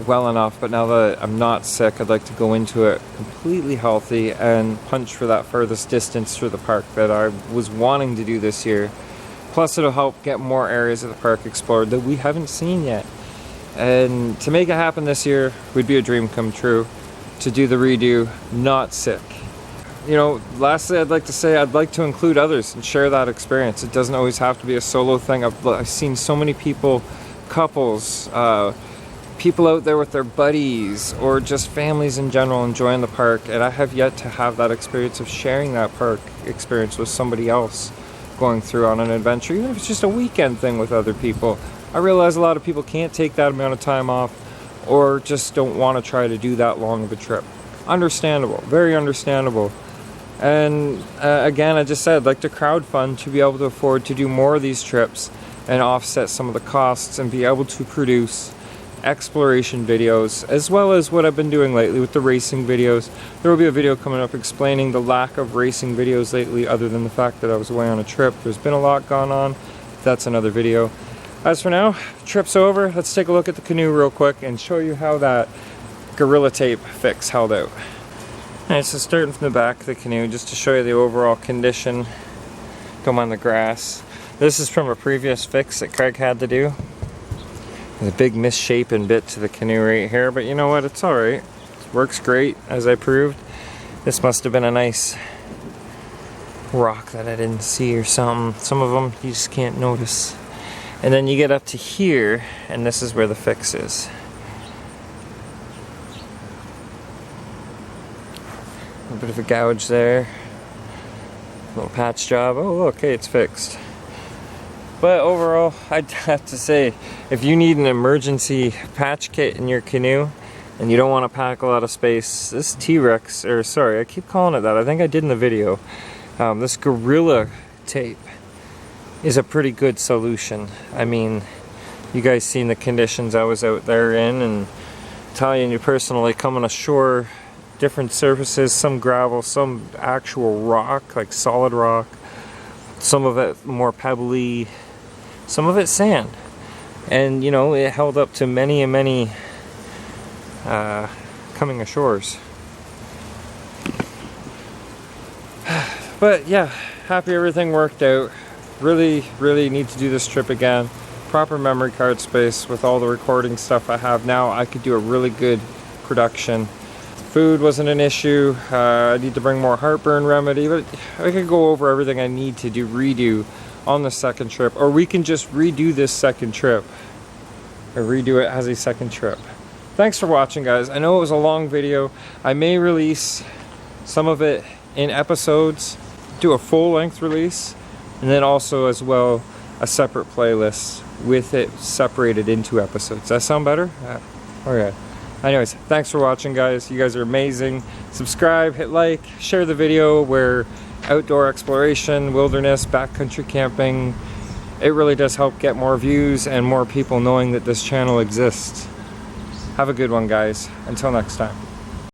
well enough, but now that I'm not sick, I'd like to go into it completely healthy and punch for that furthest distance through the park that I was wanting to do this year. Plus, it'll help get more areas of the park explored that we haven't seen yet. And to make it happen this year would be a dream come true, to do the redo not sick. You know, lastly, I'd like to say I'd like to include others and share that experience. It doesn't always have to be a solo thing. I've seen so many people, couples, people out there with their buddies, or just families in general enjoying the park, and I have yet to have that experience of sharing that park experience with somebody else going through on an adventure, even if it's just a weekend thing with other people. I realize a lot of people can't take that amount of time off or just don't want to try to do that long of a trip. Understandable, very understandable. And again, I just said I'd like to crowdfund to be able to afford to do more of these trips and offset some of the costs and be able to produce exploration videos, as well as what I've been doing lately with the racing videos. There will be a video coming up explaining the lack of racing videos lately, other than the fact that I was away on a trip. There's been a lot gone on. That's another video. As for now, trip's over. Let's take a look at the canoe real quick and show you how that Gorilla Tape fix held out. Alright, so starting from the back of the canoe, just to show you the overall condition. Don't mind the grass. This is from a previous fix that Craig had to do. There's a big misshapen bit to the canoe right here, but you know what, it's alright. It works great, as I proved. This must have been a nice rock that I didn't see or something. Some of them you just can't notice. And then you get up to here, and this is where the fix is. A bit of a gouge there. Little patch job. Oh, okay, it's fixed. But overall, I'd have to say, if you need an emergency patch kit in your canoe and you don't want to pack a lot of space, this T-Rex, or sorry, I keep calling it that. I think I did in the video. This Gorilla tape is a pretty good solution. I mean, you guys seen the conditions I was out there in, and telling you personally, coming ashore, different surfaces, some gravel, some actual rock, like solid rock, some of it more pebbly, some of it sand. And you know, it held up to many and many coming ashores. But yeah, happy everything worked out. Really need to do this trip again. Proper memory card space with all the recording stuff I have now. I could do a really good production. Food wasn't an issue. I need to bring more heartburn remedy, but I could go over everything I need to redo on the second trip, or we can just redo this second trip, or redo it as a second trip. Thanks for watching, guys. I know it was a long video. I may release some of it in episodes, do a full-length release, and then also as well a separate playlist with it separated into episodes. Does that sound better? Okay. Anyways, thanks for watching, guys. You guys are amazing. Subscribe, hit like, share the video where outdoor exploration, wilderness, backcountry camping, it really does help get more views and more people knowing that this channel exists. Have a good one, guys. Until next time.